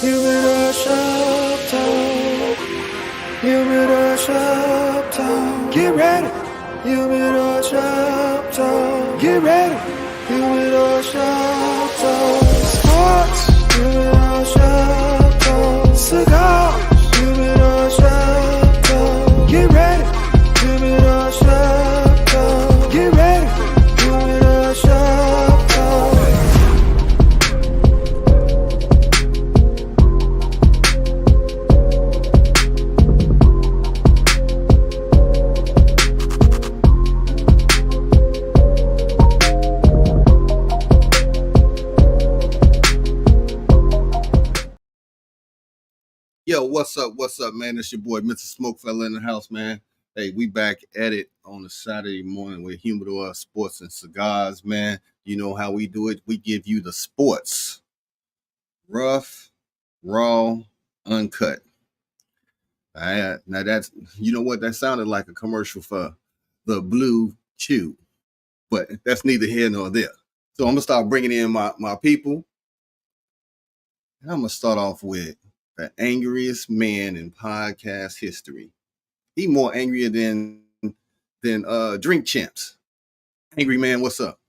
Humidor shop talk. Humidor shop talk. Get ready. Humidor shop talk. Get ready. Humidor shop talk. Sports. Humidor shop talk. Cigars. Humidor shop talk. Get ready. Humidor shop talk. Get ready. Humidor shop talk. Yo, what's up, man? It's your boy, Mr. SmokeFella in the house, man. Hey, we back at it on a Saturday morning with Humidor Sports and Cigars, man. You know how we do it. We give you the sports. Rough, raw, uncut. Now that's, you know what? That sounded like a commercial for the Blue Chew, but that's neither here nor there. So I'm going to start bringing in my people. And I'm going to start off with the angriest man in podcast history. He more angrier than Drink Champs. Angry man, what's up?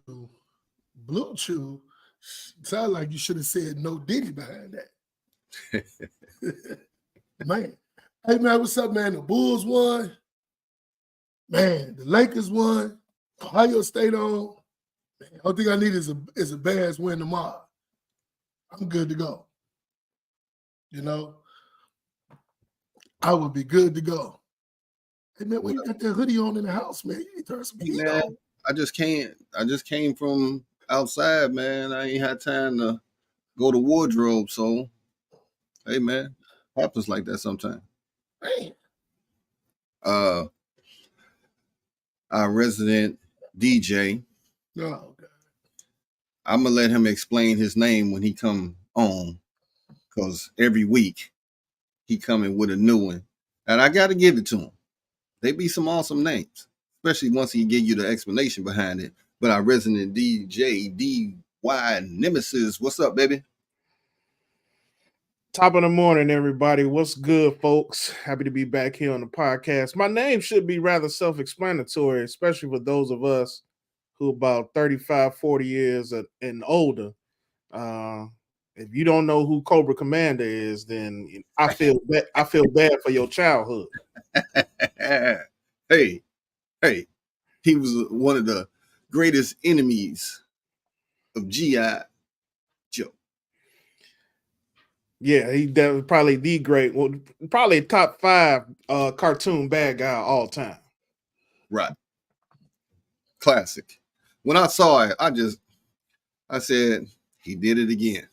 Blue Chew sound like you should have said no Diddy behind that. Man. Hey man, what's up, man? The Bulls won. Man, the Lakers won. Ohio State on. Man, only thing I need is a Bears win tomorrow. I'm good to go. You know, I would be good to go. Hey man, when you got that hoodie on in the house, man, you need to turn some heat on. I just came from outside, man. I ain't had time to go to wardrobe, so hey man, happens like that sometimes. Man. Our resident DJ. Oh, God. I'm gonna let him explain his name when he come on, because every week he coming with a new one, and I got to give it to him. They be some awesome names, especially once he give you the explanation behind it. But our resident DJ, DY Nemesis, what's up, baby? Top of the morning, everybody. What's good, folks? Happy to be back here on the podcast. My name should be rather self-explanatory, especially for those of us who about 35, 40 years and older. If you don't know who Cobra Commander is, then I feel bad for your childhood. Hey, he was one of the greatest enemies of G.I. Joe. Yeah, he definitely probably the great, well, probably top 5 cartoon bad guy of all time. Right. Classic. When I saw it, I said, he did it again.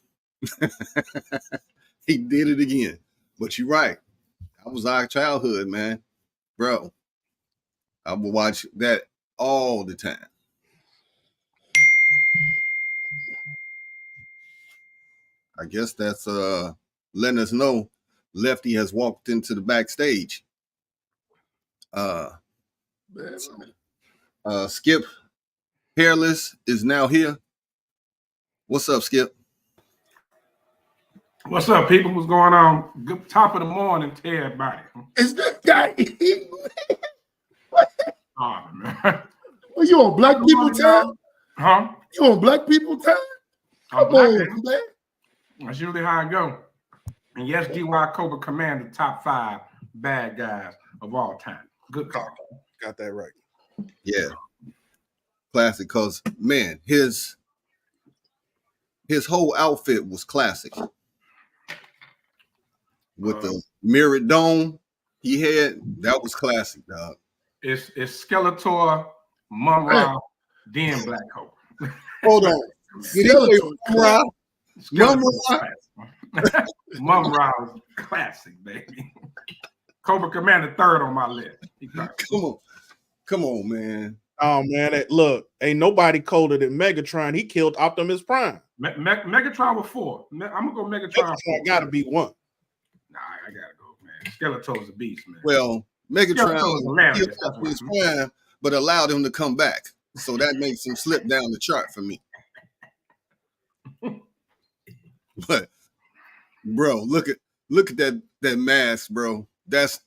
He did it again. But you're right. That was our childhood, man. Bro, I would watch that all the time. I guess that's letting us know Lefty has walked into the backstage. Skip Hairless is now here. What's up, Skip? What's up, people? What's going on? Good top of the morning to everybody. Is that guy? Oh, man. Well, you on black people time? Huh? You on black people time? Come on, man. That's usually how I go. And yes, DY Cobra Commander, top 5 bad guys of all time. Good call. Got that right. Yeah. Classic, because, man, his whole outfit was classic. With the mirrored dome he had, that was classic, dog. It's Skeletor, Mum-Ra, then Black Cobra. Hold on. Did he say Mum-Ra? Mum-Ra was classic, baby. Cobra Commander 3rd on my list. Come on, man. Oh man, look, ain't nobody colder than Megatron. He killed Optimus Prime. Megatron was 4. I'm gonna go Megatron. Gotta be 1. Nah, I gotta go, man. Skeletor's a beast, man. Well, Megatron killed Optimus Prime, but allowed him to come back. So that makes him slip down the chart for me. But bro, look at that mask, bro. That's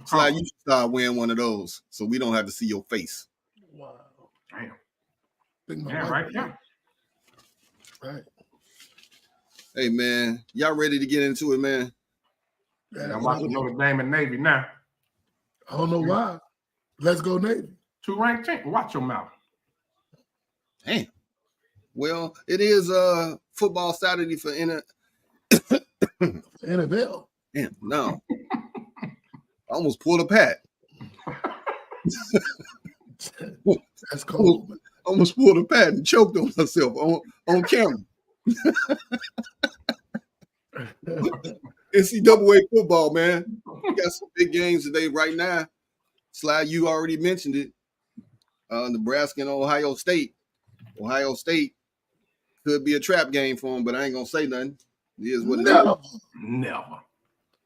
Sly, you should start wearing one of those so we don't have to see your face. Wow. Damn. Yeah, right. Yeah. Right. Hey man, y'all ready to get into it, man? I'm watching Notre Dame and Navy now. I don't know why. Let's go Navy. 2 ranked teams. Watch your mouth. Damn. Well, it is football Saturday for NFL. Damn, no. I almost pulled a Pat. That's cold. Almost pulled a Pat and choked on myself on camera. NCAA football, man. We got some big games today right now. Sly, you already mentioned it. Nebraska and Ohio State. Ohio State could be a trap game for them, but I ain't going to say nothing. It is what it is. Never.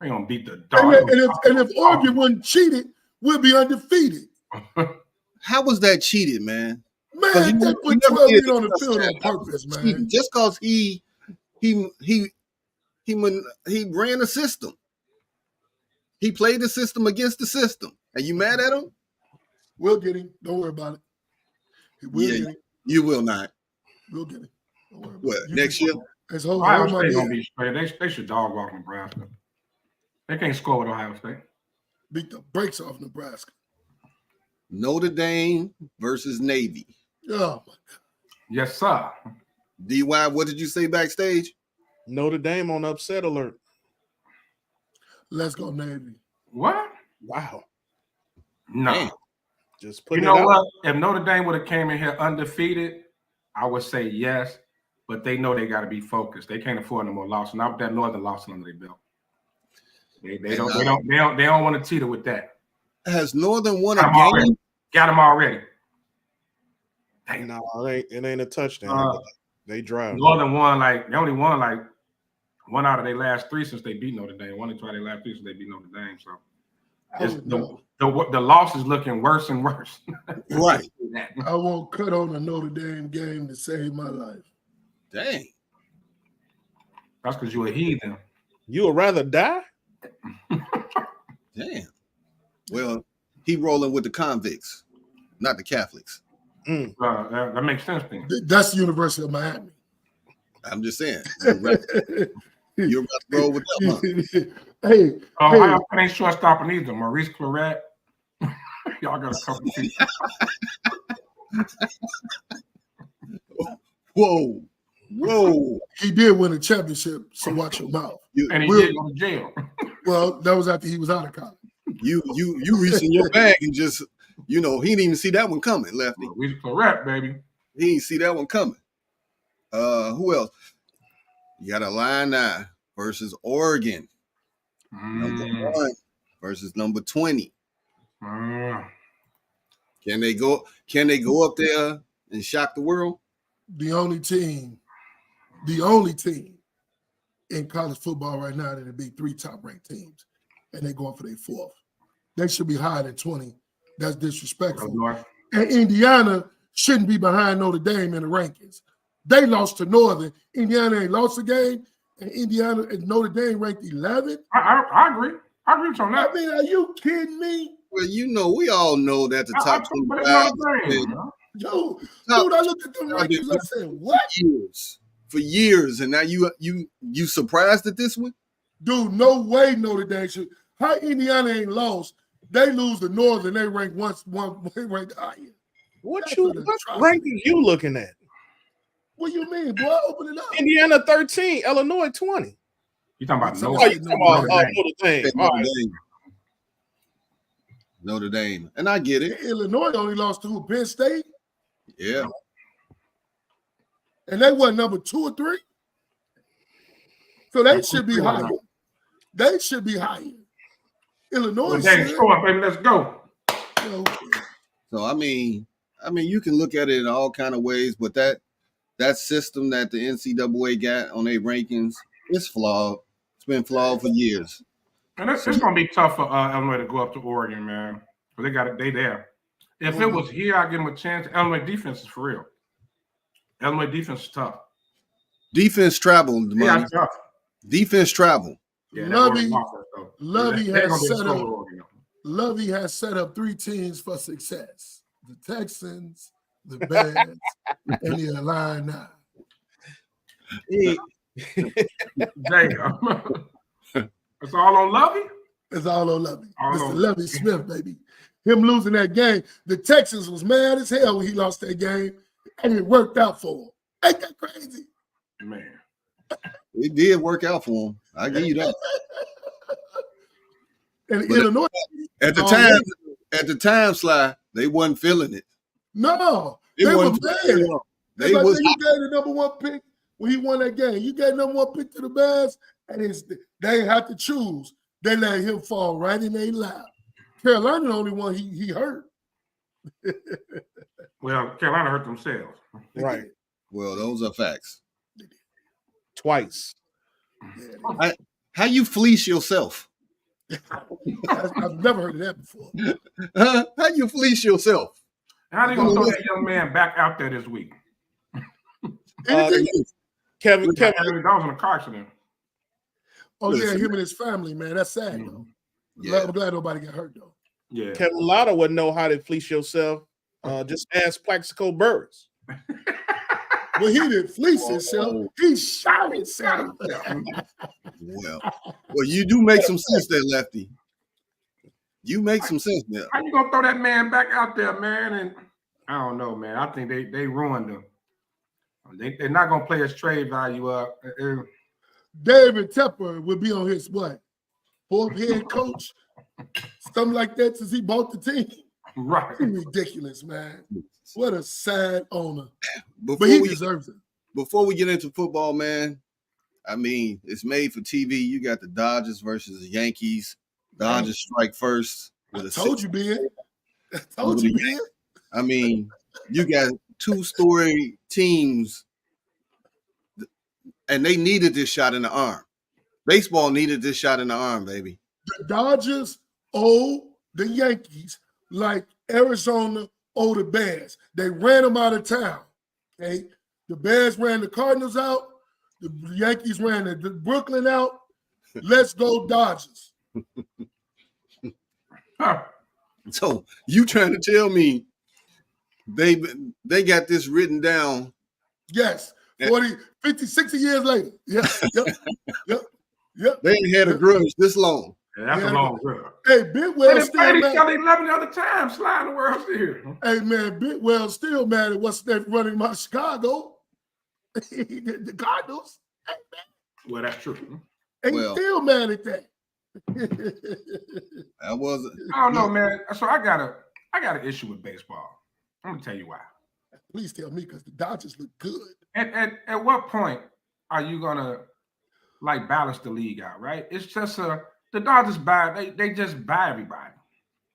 I ain't going to beat the dog. And if Oregon wasn't cheated, we'll be undefeated. How was that cheated, man? Man, they put 12 men on the field on purpose, man. Just because he ran a system. He played the system against the system. Are you mad at him? We'll get him. Don't worry about it. We'll get him. You will not. We'll get him. Don't worry about what, it. next year? Ohio State going to be straight. They should dog walk Nebraska. They can't score with Ohio State. Beat the brakes off Nebraska. Notre Dame versus Navy. Oh, my God. Yes, sir. DY, what did you say backstage? Notre Dame on upset alert. Let's go Navy. What? Wow. No. Man. Just put you it know out. what? If Notre Dame would have came in here undefeated, I would say yes. But they know they got to be focused. They can't afford no more losses. Not with that Northern loss under their belt. They don't want to teeter with that. Has Northern won a game? Got them already. No, it ain't a touchdown. They drive. Northern won they only won like 1 out of their last 3 since they beat Notre Dame. 1 or 2 out of their last 3 since they beat Notre Dame. So the loss is looking worse and worse. Right. I won't cut on a Notre Dame game to save my life. Dang. That's because you're a heathen. You would rather die? Damn. Well, he rolling with the convicts, not the Catholics. That makes sense then. That's the University of Miami. I'm just saying. You're about to roll with that one. Hey. Ohio State ain't shortstopping either. Maurice Claret. Y'all got a couple of people. Whoa. He did win a championship, so watch your mouth. And he did go to jail. Well, that was after he was out of college. You reached in your bag and just, he didn't even see that one coming, Lefty. Maurice Claret, baby. He didn't see that one coming. Who else? You got Illini versus Oregon. Number 1 versus number 20. Can they go up there and shock the world? The only team in college football right now that'll be 3 top-ranked teams, and they're going for their 4th. They should be higher than 20. That's disrespectful. And Indiana shouldn't be behind Notre Dame in the rankings. They lost to Northern. Indiana ain't lost a game, and Notre Dame ranked 11th. I agree. I agree with you on that. I mean, are you kidding me? Well, we all know that the top 25. Dude, I looked at the rankings. I said, "What?" For years, and now you surprised at this one? Dude, no way Notre Dame should. How Indiana ain't lost? They lose to Northern. They rank one. They rank higher. What ranking you looking at? What you mean, boy? Open it up. Indiana 13, Illinois 20. You talking about Notre Dame? Notre Dame, and I get it. Illinois only lost to Penn State. Yeah. And they were number 2 or 3. So they should be higher. They should be higher. Illinois. Baby, let's go. So I mean, you can look at it in all kind of ways, but that system that the NCAA got on their rankings is flawed. It's been flawed for years. And it's going to be tough for Illinois to go up to Oregon, man. But they there. If it was here, I'd give them a chance. Illinois defense is for real. Illinois defense is tough. Defense traveled, Yeah, money. tough. Defense travel. Yeah, Lovey has set up 3 teams for success: the Texans, the Bears, and the Illini. Damn. It's all on Lovey? It's all on Lovey. All Mr. on Lovey Smith, baby. Him losing that game. The Texans was mad as hell when he lost that game, and it worked out for him. Ain't that crazy? Man. It did work out for him. I give you that. And Illinois at the time, Sly, they wasn't feeling it. No, they were mad. They was you gave the number 1 pick when he won that game. You gave number 1 pick to the Bears, and they had to choose. They let him fall right in their lap. Carolina the only one he hurt. Well, Carolina hurt themselves. Right. Well, those are facts. Twice. How you fleece yourself? I've never heard of that before. How you fleece yourself? How they gonna throw that young man back out there this week? Kevin, that was in a car accident. Oh yeah, him and his family, man. That's sad though. Yeah. I'm glad nobody got hurt though. Yeah, Kevin Lotta wouldn't know how to fleece yourself. Just ask Plaxico Burris. Well, he didn't fleece himself. He shot himself. Well, you do make some sense there, Lefty. You make some sense there. How you gonna throw that man back out there, man? And I don't know, man. I think they ruined him. They're not gonna play his trade value up. David Tepper will be on his what? 4th head coach, something like that, since he bought the team. Right. Ridiculous, man. What a sad owner. But he deserves it. Before we get into football, man, I mean, it's made for TV. You got the Dodgers versus the Yankees. Dodgers strike first. I told you, Ben. I told you, Ben. I mean, you got 2-story teams, and they needed this shot in the arm. Baseball needed this shot in the arm, baby. The Dodgers owe the Yankees like Arizona owe the Bears. They ran them out of town. Okay, the Bears ran the Cardinals out. The Yankees ran the Brooklyn out. Let's go Dodgers. So you trying to tell me they got this written down? Yes. 40, 50, 60 years later. Yep. They ain't had a grudge this long. Yeah, that's a long grudge. Hey, Bidwell still mad. 11 other times sliding the World Series. Hey, man, Bidwell still mad at what's that running my Chicago. The Cardinals. Hey, man. Well, that's true. And he's still mad at that. I wasn't. I don't know, man. So I got an issue with baseball. I'm gonna tell you why. Please tell me, because the Dodgers look good. At what point are you gonna balance the league out? Right? It's just the Dodgers buy. They just buy everybody.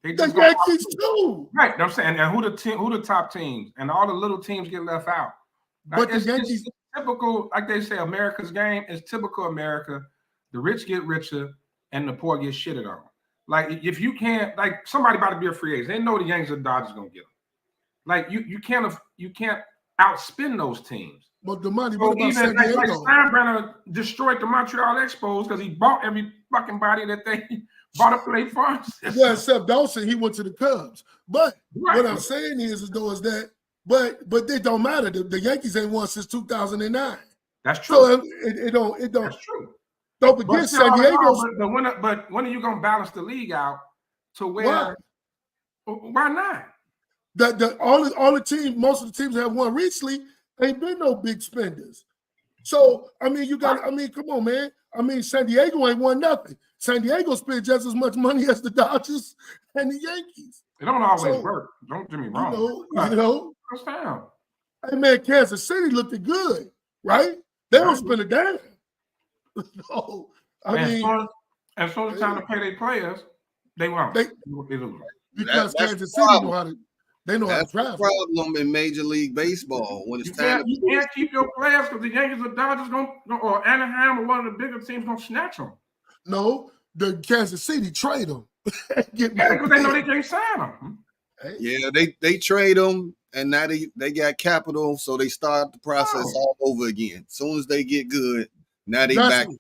They just the Yankees too. Right. I'm saying, and who the top teams, and all the little teams get left out. But the Yankees, it's typical, like they say, America's game is typical America. The rich get richer, and the poor get shitted on. Like, if you can't, like, somebody about to be a free agent, they know the Yankees or the Dodgers gonna get them. Like, you can't outspend those teams. But the money, so even like Steinbrenner destroyed the Montreal Expos because he bought every fucking body that they bought up for their farms. Yeah, except Dawson, he went to the Cubs. But what I'm saying is that, but it don't matter. The Yankees ain't won since 2009. That's true. So it don't. That's true. Don't forget San Diego. But when are you gonna balance the league out to where? Why not? All the teams, most of the teams that have won recently ain't been no big spenders. So I mean, you got. I mean, come on, man. I mean, San Diego ain't won nothing. San Diego spent just as much money as the Dodgers and the Yankees. It don't always work. Don't get me wrong. You know. Down. Hey man, Kansas City looked good, right? They don't spend a damn. No, as soon as time to pay their players, they won't. They lose. Because Kansas City know how to. They know that's how to travel. The problem in Major League Baseball when it's time. You can't keep your players because the Yankees or Dodgers or Anaheim or one of the bigger teams gonna snatch them. No, the Kansas City trade them. Because they know they can't sign them. Yeah, they trade them, and now they got capital, so they start the process all over again. As soon as they get good, now they back to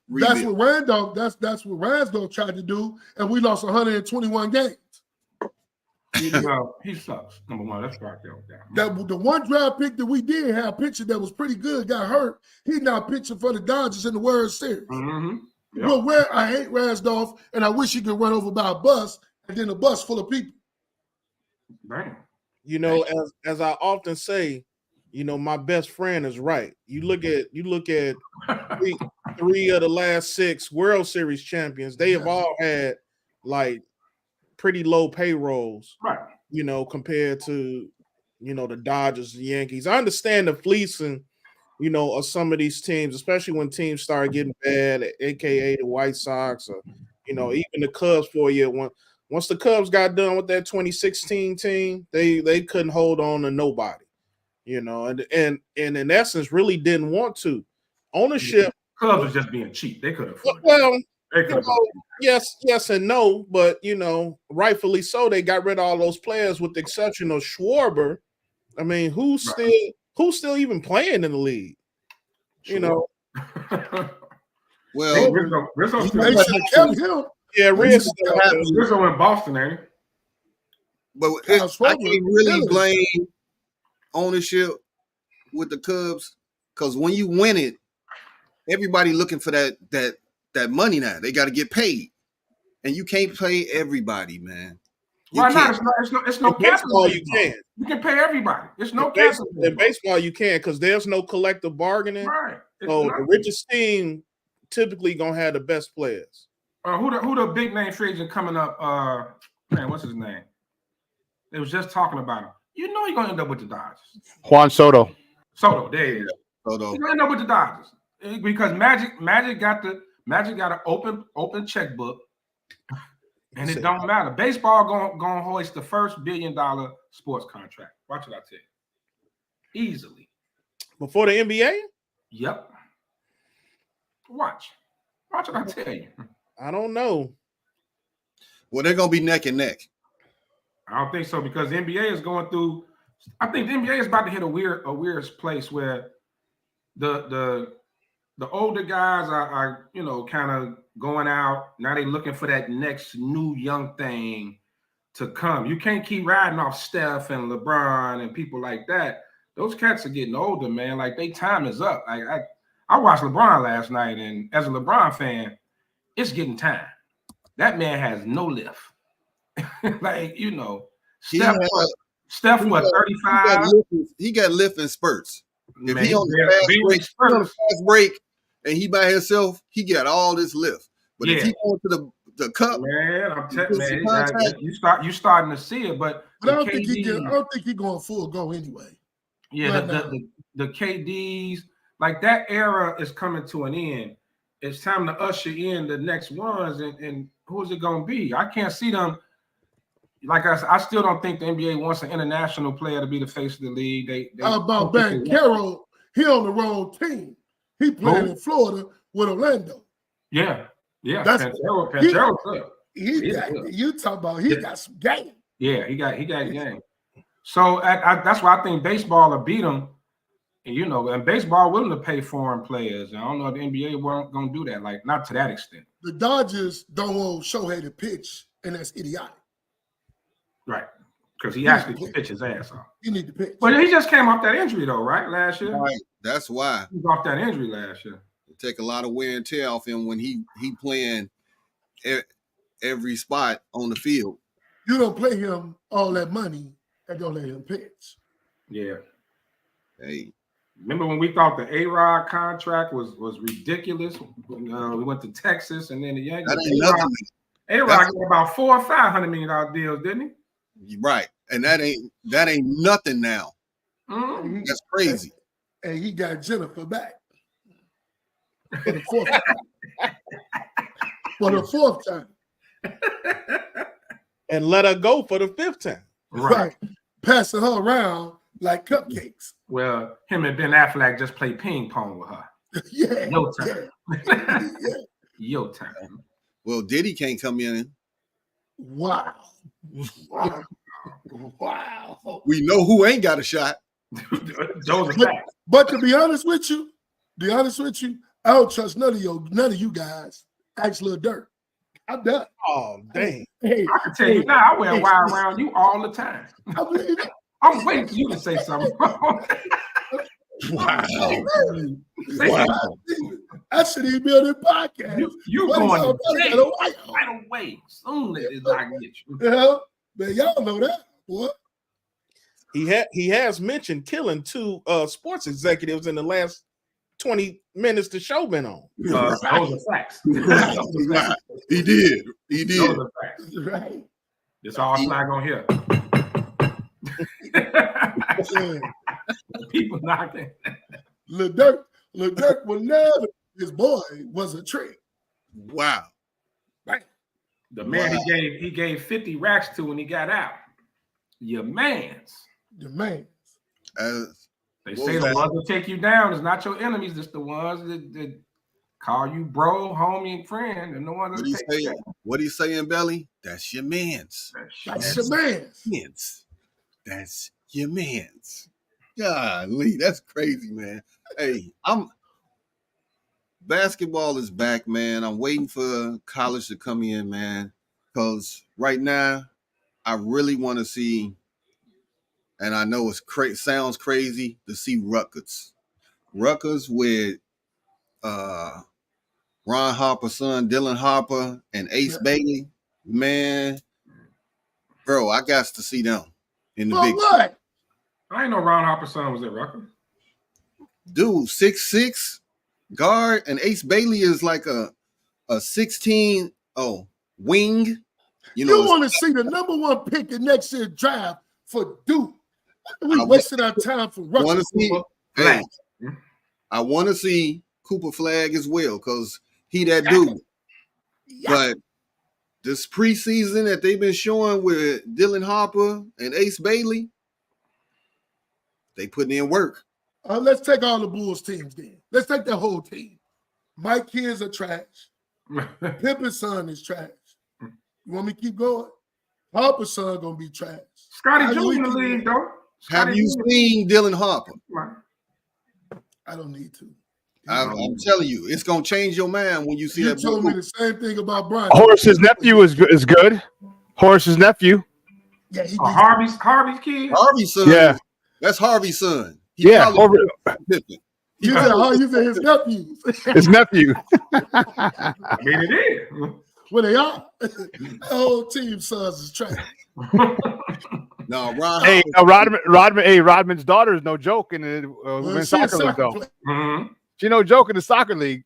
rebuild. That's what Randolph. That's what Randolph tried to do, and we lost 121 games. Well, he sucks. Number one, let's start there with that. The one draft pick that we did have pitcher that was pretty good got hurt. He's now pitching for the Dodgers in the World Series. Mm-hmm. Yep. Well, where I hate Rasdorf, and I wish he could run over by a bus, and then a bus full of people. Damn. You know, as I often say, you know, my best friend is right. You look at three of the last 6 World Series champions. They have all had like pretty low payrolls, right? You know, compared to, you know, the Dodgers, the Yankees. I understand the fleecing, you know, of some of these teams, especially when teams start getting bad, aka the White Sox, or, you know, even the Cubs for a year. Once the Cubs got done with that 2016 team, they couldn't hold on to nobody, you know, and in essence really didn't want to. Ownership. Cubs was just being cheap. They could have. Well, yes and no, but you know, rightfully so. They got rid of all those players, with the exception of Schwarber. I mean, who's still even playing in the league? Sure. You know. Well, Rizzo they should have kept him. Yeah, Rizzo in Boston, ain't he? But I can't really blame ownership with the Cubs, because when you win it, everybody looking for that money now. They got to get paid, and you can't pay everybody, man. Why not? It's no capital. You can. You can pay everybody. It's no capital. In baseball, you can, because there's no collective bargaining. Right. So the richest team typically gonna have the best players. Who the big name free agent coming up? Man, what's his name? They was just talking about him. You know he's gonna end up with the Dodgers. Juan Soto. There he is. He's gonna end up with the Dodgers because Magic got an open checkbook, and it don't matter. Baseball gonna hoist the first $1 billion sports contract. Watch what I tell you. Easily. Before the NBA? Yep. Watch what I tell you. I don't know. Well, they're gonna be neck and neck. I don't think so, because the NBA is going through. I think the NBA is about to hit a weird place where the older guys are you know, kind of going out. Now they're looking for that next new young thing to come. You can't keep riding off Steph and LeBron and people like that. Those cats are getting older, man. Like, their time is up. I watched LeBron last night, and as a LeBron fan, it's getting time. That man has no lift. Like, you know, Steph what, 35? He got lift in spurts. If Man, he on the fast break and he by himself, he got all this lift. But if he going to the cup, man, I'm telling you, you starting to see it. But I don't think he going full go anyway. Yeah, the KDs, like, that era is coming to an end. It's time to usher in the next ones, and who's it going to be? I can't see them. Like I still don't think the NBA wants an international player to be the face of the league. How about Banchero? He on the wrong team. He playing in Florida with Orlando. Yeah. Panchero's good. You talk about he got some game. Yeah, he got game. So that's why I think baseball will beat him. And, you know, and baseball willing to pay foreign players. And I don't know if the NBA weren't going to do that, like, not to that extent. The Dodgers don't want Shohei to pitch, and that's idiotic. Right, because he actually can pitch his ass off. You need to pitch. But he just came off that injury, though, right, last year? Right, that's why. He was off that injury last year. It take a lot of wear and tear off him when he playing every spot on the field. You don't play him all that money and don't let him pitch. Yeah. Hey. Remember when we thought the A-Rod contract was ridiculous? We went to Texas and then the Yankees. That ain't nothing. A-Rod got about $400 or $500 million deals, didn't he? Right, and that ain't nothing now. Mm-hmm. That's crazy. And he got Jennifer back for the fourth time. For the fourth time. And let her go for the 5th time. Right. Passing her around like cupcakes. Well, him and Ben Affleck just play ping pong with her. Yeah. Your time. Yeah. Your time. Well, Diddy can't come in. Wow. We know who ain't got a shot. Those are facts. But to be honest with you, I don't trust none of you guys. Ask Lil Durk. I'm done. Oh, dang. Hey, I can tell you now, I wear a wire around you all the time. I believe it. I'm waiting for you to say something. Wow. Wow. I should even be on this podcast. You going to jail right away soon as I get you. Yeah, man, y'all know that, boy. He has mentioned killing 2 sports executives in the last 20 minutes the show been on. Those are facts. Right. He did. Those are facts. Right. It's all Sly gonna hear. People knocking. Lil Durk will never. His boy was a trick. Wow. Right. The man he gave 50 racks to when he got out. Your man's. Your man. They say the ones that take you down is not your enemies. It's the ones that call you bro, homie, and friend, and the ones that take you down. What he saying, Belly? That's your man's. That's your man's. That's your man's. Golly, that's crazy, man. Hey, basketball is back, man. I'm waiting for college to come in, man. Because right now, I really want to see, and I know sounds crazy to see Rutgers. Rutgers with Ron Harper's son, Dylan Harper, and Ace Bailey. Man, bro, I got to see them in the big. What? I ain't know Ron Harper's son was at Rutgers. Dude, 6'6" guard, and Ace Bailey is like a 16 wing. You want to see the number 1 pick in next year's draft for Duke? We wasting our time for Rutgers. I want to see Cooper Flag as well because he that dude. Yeah. But this preseason that they've been showing with Dylan Harper and Ace Bailey, they putting in work. Let's take all the Bulls teams then. Let's take the whole team. Mike kids are trash. Pippin's son is trash. You want me to keep going? Harper's son gonna be trash. Scotty Jr. in the league, though. Have you seen Dylan Harper? I don't need to. I'm telling you, it's gonna change your mind when you see that. You told me the same thing about Brian. Horace's nephew is good. Horace's nephew. Yeah, Harvey's kid. Harvey's son. Yeah, that's Harvey's son. You said his nephew. His nephew. I mean, it is. Well, they are. The whole team sons is trash. No, Ron. Hey, Rodman's daughter is no joke in the women's soccer league, though. Mm-hmm. She no joke in the soccer league.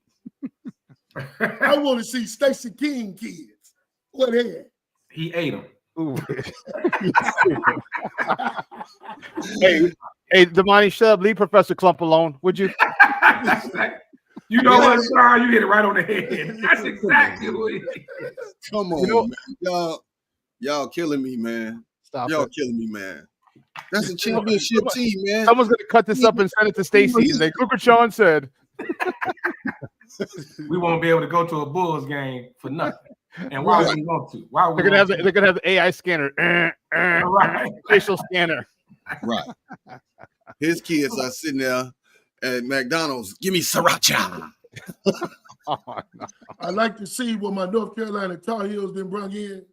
I want to see Stacey King kids. What is? He ate them. Hey, Damani Shub, leave Professor Clump alone, would you? You know what, Sean? You hit it right on the head. That's exactly what it is. Come on, man. Y'all killing me, man. Y'all killing me, man. That's a championship team, man. Someone's gonna cut this up and send it to Stacy. Like Luka Sean said. We won't be able to go to a Bulls game for nothing. And why would we want to? Why they're gonna have the AI scanner, right. facial scanner. Right. His kids are sitting there at McDonald's. Give me sriracha. Oh, no. I like to see what my North Carolina Tar Heels been brought in.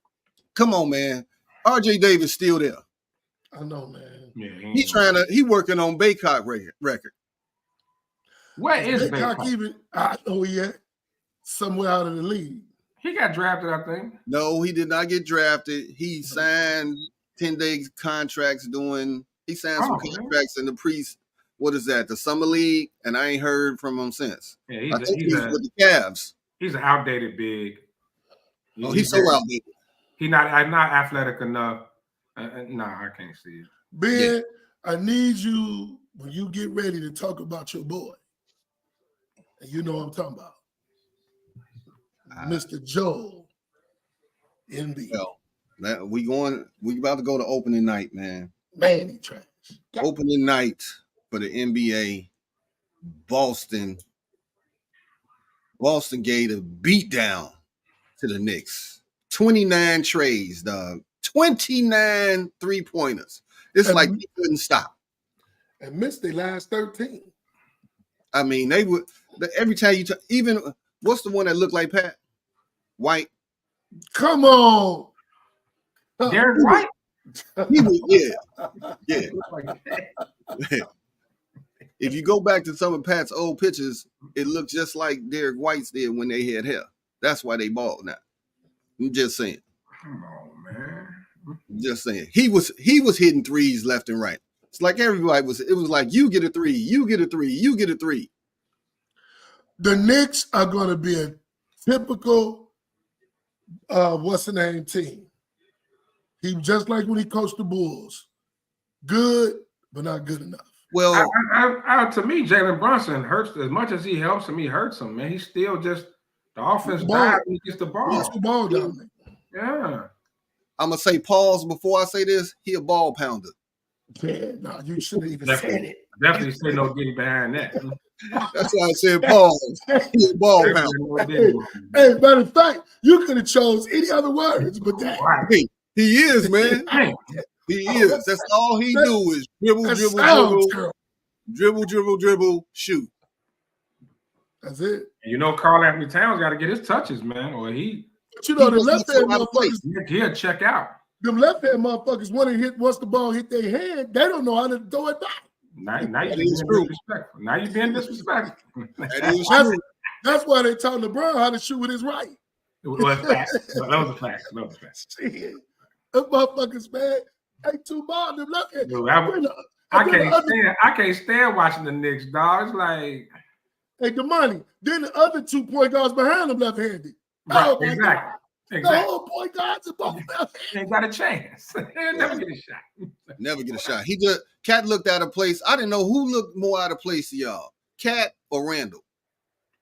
Come on, man. RJ Davis still there. I know, man. Yeah, he working on Baycock record. Where is Baycock? I know he at somewhere out of the league. He got drafted, I think. No, he did not get drafted. He signed 10-day contracts he signed some contracts in the summer league, and I ain't heard from him since. Yeah, he's with the Cavs. He's an outdated big. He's so outdated. He's not athletic enough. I can't see it. Ben, I need you when you get ready to talk about your boy. And you know what I'm talking about. Mr. Joel Embiid. Well, we about to go to opening night, man. Man, he trash. Opening night for the NBA. Boston gave a beat down to the Knicks. 29 trays, dog. 29 3-pointers. It's like he couldn't stop. And missed their last 13. I mean, they would every time even what's the one that looked like Pat? White. Come on. Derek White. He was, yeah. If you go back to some of Pat's old pictures, it looked just like Derek White's did when they had hair. That's why they bald now. I'm just saying. Come on, man. Just saying. He was hitting threes left and right. It's like everybody was. It was like you get a three, you get a three, you get a three. The Knicks are going to be a typical what's the name team. He just like when he coached the Bulls. Good, but not good enough. Well, to me, Jalen Brunson hurts as much as he helps him. He hurts him, man. He's still just the offense dies when he gets the ball. He's the ball dominant. Yeah. I'm gonna say pause before I say this. He a ball pounder. Yeah, no, you shouldn't even said it. Definitely say no getting behind that. That's why I said pause. He a ball pounder. Hey, matter of fact, you could have chose any other words, but that. Hey, he is, man. He is. That's all he do is dribble, shoot. That's it. And you know, Karl Anthony Towns got to get his touches, man, or he. But you know, the left hand motherfuckers, he'll check out. Them left hand motherfuckers, once the ball hit their hand, they don't know how to throw it back. Now you're being disrespectful. Now you're being disrespectful. That's why they taught LeBron how to shoot with his right. Well, facts. Those are facts. Shit. Them motherfuckers, man, ain't too bad. Them left hand. Dude, I can't stand watching the Knicks, dog. It's like, hey, the money. Then the other 2 point guards behind them left-handed. Right, exactly. The whole point guards are both left-handed. Ain't got a chance. He'll never get a shot. Never get a shot. He just Cat looked out of place. I didn't know who looked more out of place to y'all, Cat or Randall.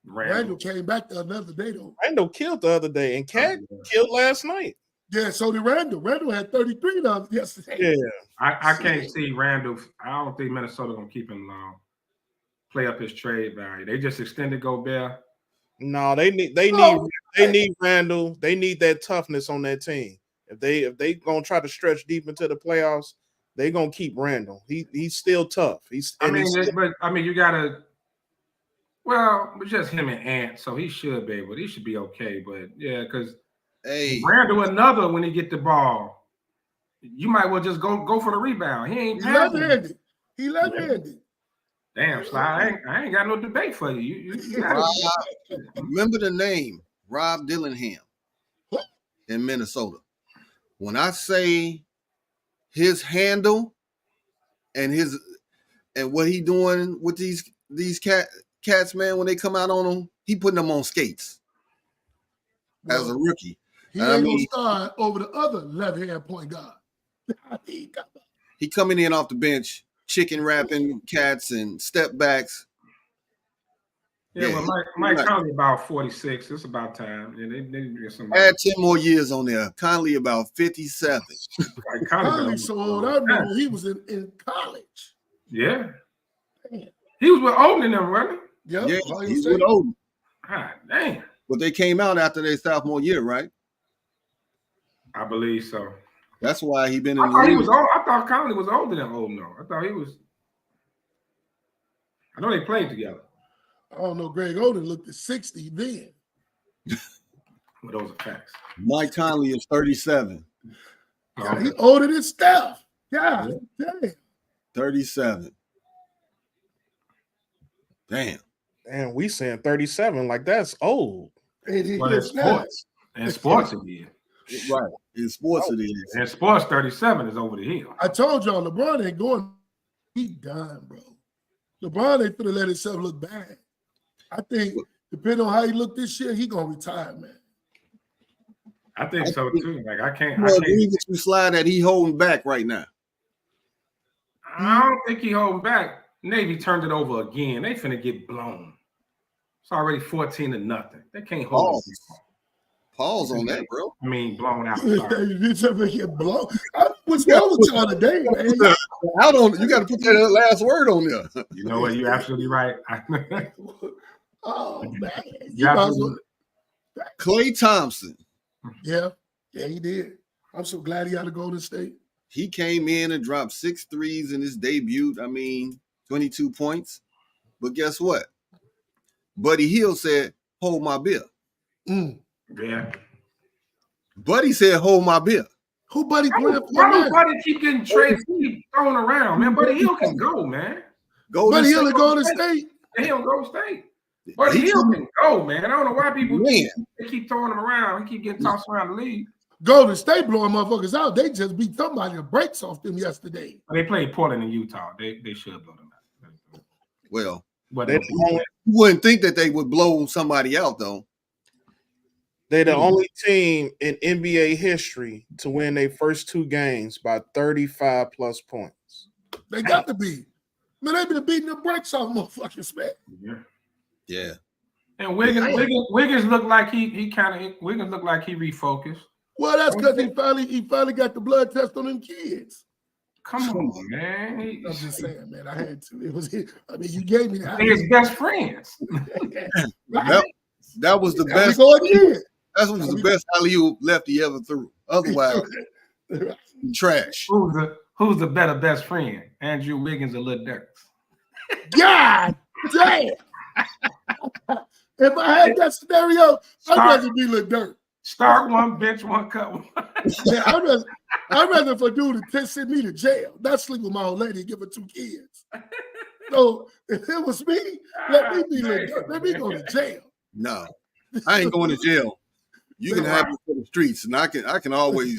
Randall came back the other day though. Randall killed the other day, and Cat killed last night. Yeah, so did Randall. Randall had 33 yesterday. Yeah, I can't see Randall. I don't think Minnesota gonna keep him long. Play up his trade value. They just extended Gobert. No, they need Randall. They need that toughness on that team. If they gonna try to stretch deep into the playoffs, they gonna keep Randall. He's still tough. You gotta. Well, it's just him and Ant, so he should be able. He should be okay. But yeah, because Randall another when he get the ball, you might well just go for the rebound. He ain't left-handed. He left-handed. Damn, Sly, I ain't got no debate for you. Remember the name Rob Dillingham in Minnesota. When I say his handle and what he doing with these cats, man, when they come out on him, he putting them on skates as a rookie. He ain't gonna start over the other left-hand point guard. He coming in off the bench, chicken wrapping cats and step backs. Yeah, well, Mike Conley about 46. It's about time. Yeah, they get somebody. Add 10 more years on there. Conley about 57. Conley so old. I remember he was in college. Yeah. Damn. He was with Oden and them, wasn't he? Yeah, he was with Oden. God damn. But they came out after their sophomore year, right? I believe so. That's why he been in the league. I thought Conley was older than Oden, though. I thought he was. I know they played together. I don't know. Greg Oden looked at 60 then. Well, those are facts. Mike Conley is 37. God, he older than Steph. God damn. 37. Damn. And we saying 37, like that's old. But in sports. In sports it is. Right. In sports it is. In sports, 37 is over the hill. I told y'all LeBron ain't going. He done, bro. LeBron ain't finna let himself look bad. I think, depending on how he look this year, he gonna retire, man. I think so too. Like I can't agree with you, Slide, that he holding back right now. I don't think he holding back. Navy turned it over again. They finna get blown. It's already 14-0. They can't hold it. Pause on that, bro. I mean, blown out. Get blown. What's wrong with y'all today, man? You got to put that last word on there. You know what? You're absolutely right. Oh man, Klay Thompson. Yeah, he did. I'm so glad he out of Golden State. He came in and dropped 6 threes in his debut. I mean, 22 points. But guess what? Buddy Hield said, hold my beer. Yeah. Buddy said, hold my beer. Who Buddy playing for? Why do Buddy keep getting traded, keep thrown around, man? Buddy Hield can go, man. Buddy Hield at Golden State. He don't go State. Buddy Hield can go, man. I don't know why people they keep throwing him around. He keep getting tossed around the league. Golden State blowing motherfuckers out. They just beat somebody the brakes off them yesterday. They played Portland and Utah. They should blow them out. Well, but you wouldn't think that they would blow somebody out, though. They're the only team in NBA history to win their first 2 games by 35 plus points. They got to be. Man, they been beating the brakes off motherfuckers, man. Yeah. And Wiggins looked like Wiggins looked like he refocused. Well, that's because he finally got the blood test on them kids. Come on, man. I'm just saying, man. I had to. It was. I mean, you gave me that. His best friends. That was the best. That was the best alley-oop lefty ever threw. Otherwise, trash. Who's the better best friend? Andrew Wiggins or Lil Durk? God damn! If I had that scenario, I'd rather be Lil Durk. Start one, bench one, cut one. Yeah, I'd rather for a dude to send me to jail, not sleep with my old lady and give her 2 kids. So if it was me, let me be Lil Durk. Let me go to jail. No, I ain't going to jail. You can have it for the streets, and I can always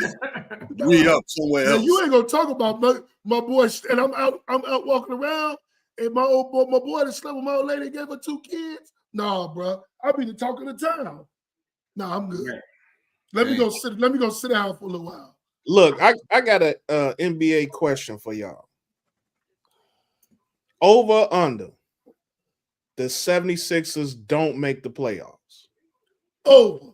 re-up somewhere else. You ain't gonna talk about my boy, and I'm out walking around, and my boy that slept with my old lady gave her 2 kids. Nah, bro, I be the talk of the town. Nah, I'm good. Let me go sit down for a little while. Look, I got a NBA question for y'all. Over under, the 76ers don't make the playoffs. Over.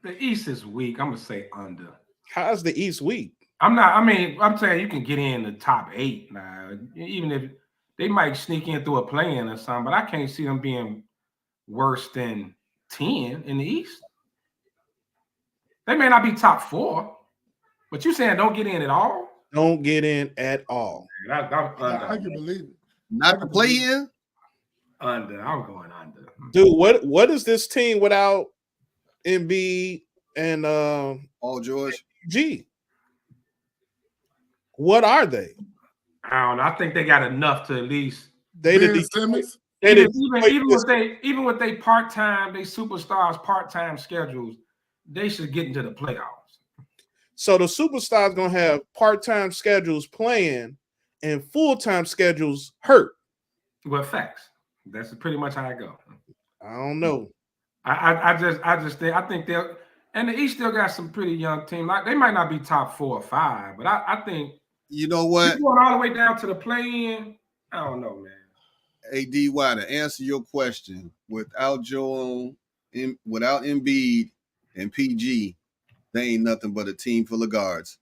The East is weak. I'm gonna say under. How's the East weak? I'm saying you can get in the top 8 now. Even if they might sneak in through a play-in or something, but I can't see them being worse than 10 in the East. They may not be top 4, but you saying don't get in at all? Don't get in at all. I can believe it. Not to play in? Under. I'm going under. Dude, what is this team without Embiid and Paul George? G? What are they? I don't know. I think they got enough to at least Even with they part-time, they superstars part-time schedules, they should get into the playoffs. So the superstars gonna have part-time schedules playing and full-time schedules hurt. Well, facts. That's pretty much how I go. I don't know. I think they'll, and the East still got some pretty young team. Like they might not be top 4 or 5, but I think you know what? Going all the way down to the play-in, I don't know, man. Hey, DY, to answer your question, without Embiid and PG, they ain't nothing but a team full of guards.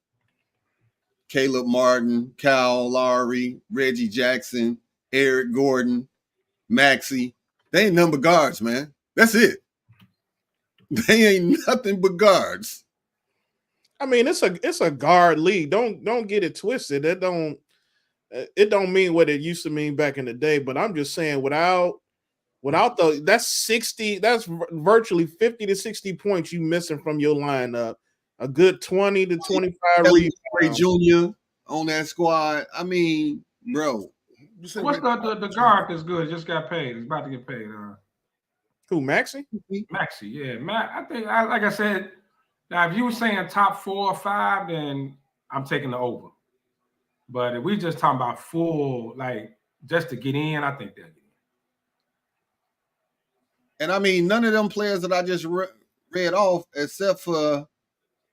Caleb Martin, Kyle Lowry, Reggie Jackson, Eric Gordon, Maxey. They ain't nothing but guards, man. That's it. They ain't nothing but guards. I mean, it's a guard league. Don't get it twisted. It don't mean what it used to mean back in the day. But I'm just saying, without that's virtually 50 to 60 points you missing from your lineup. A good 20 to 25 Kelly Jr. on that squad. I mean, bro. What's the guard that's good? Just got paid. It's about to get paid. Who, Maxey? Maxey, yeah. I think, like I said, now if you were saying top 4 or 5, then I'm taking the over. But if we just talking about full, like just to get in, I think they'll get in. And I mean, none of them players that I just read off, except for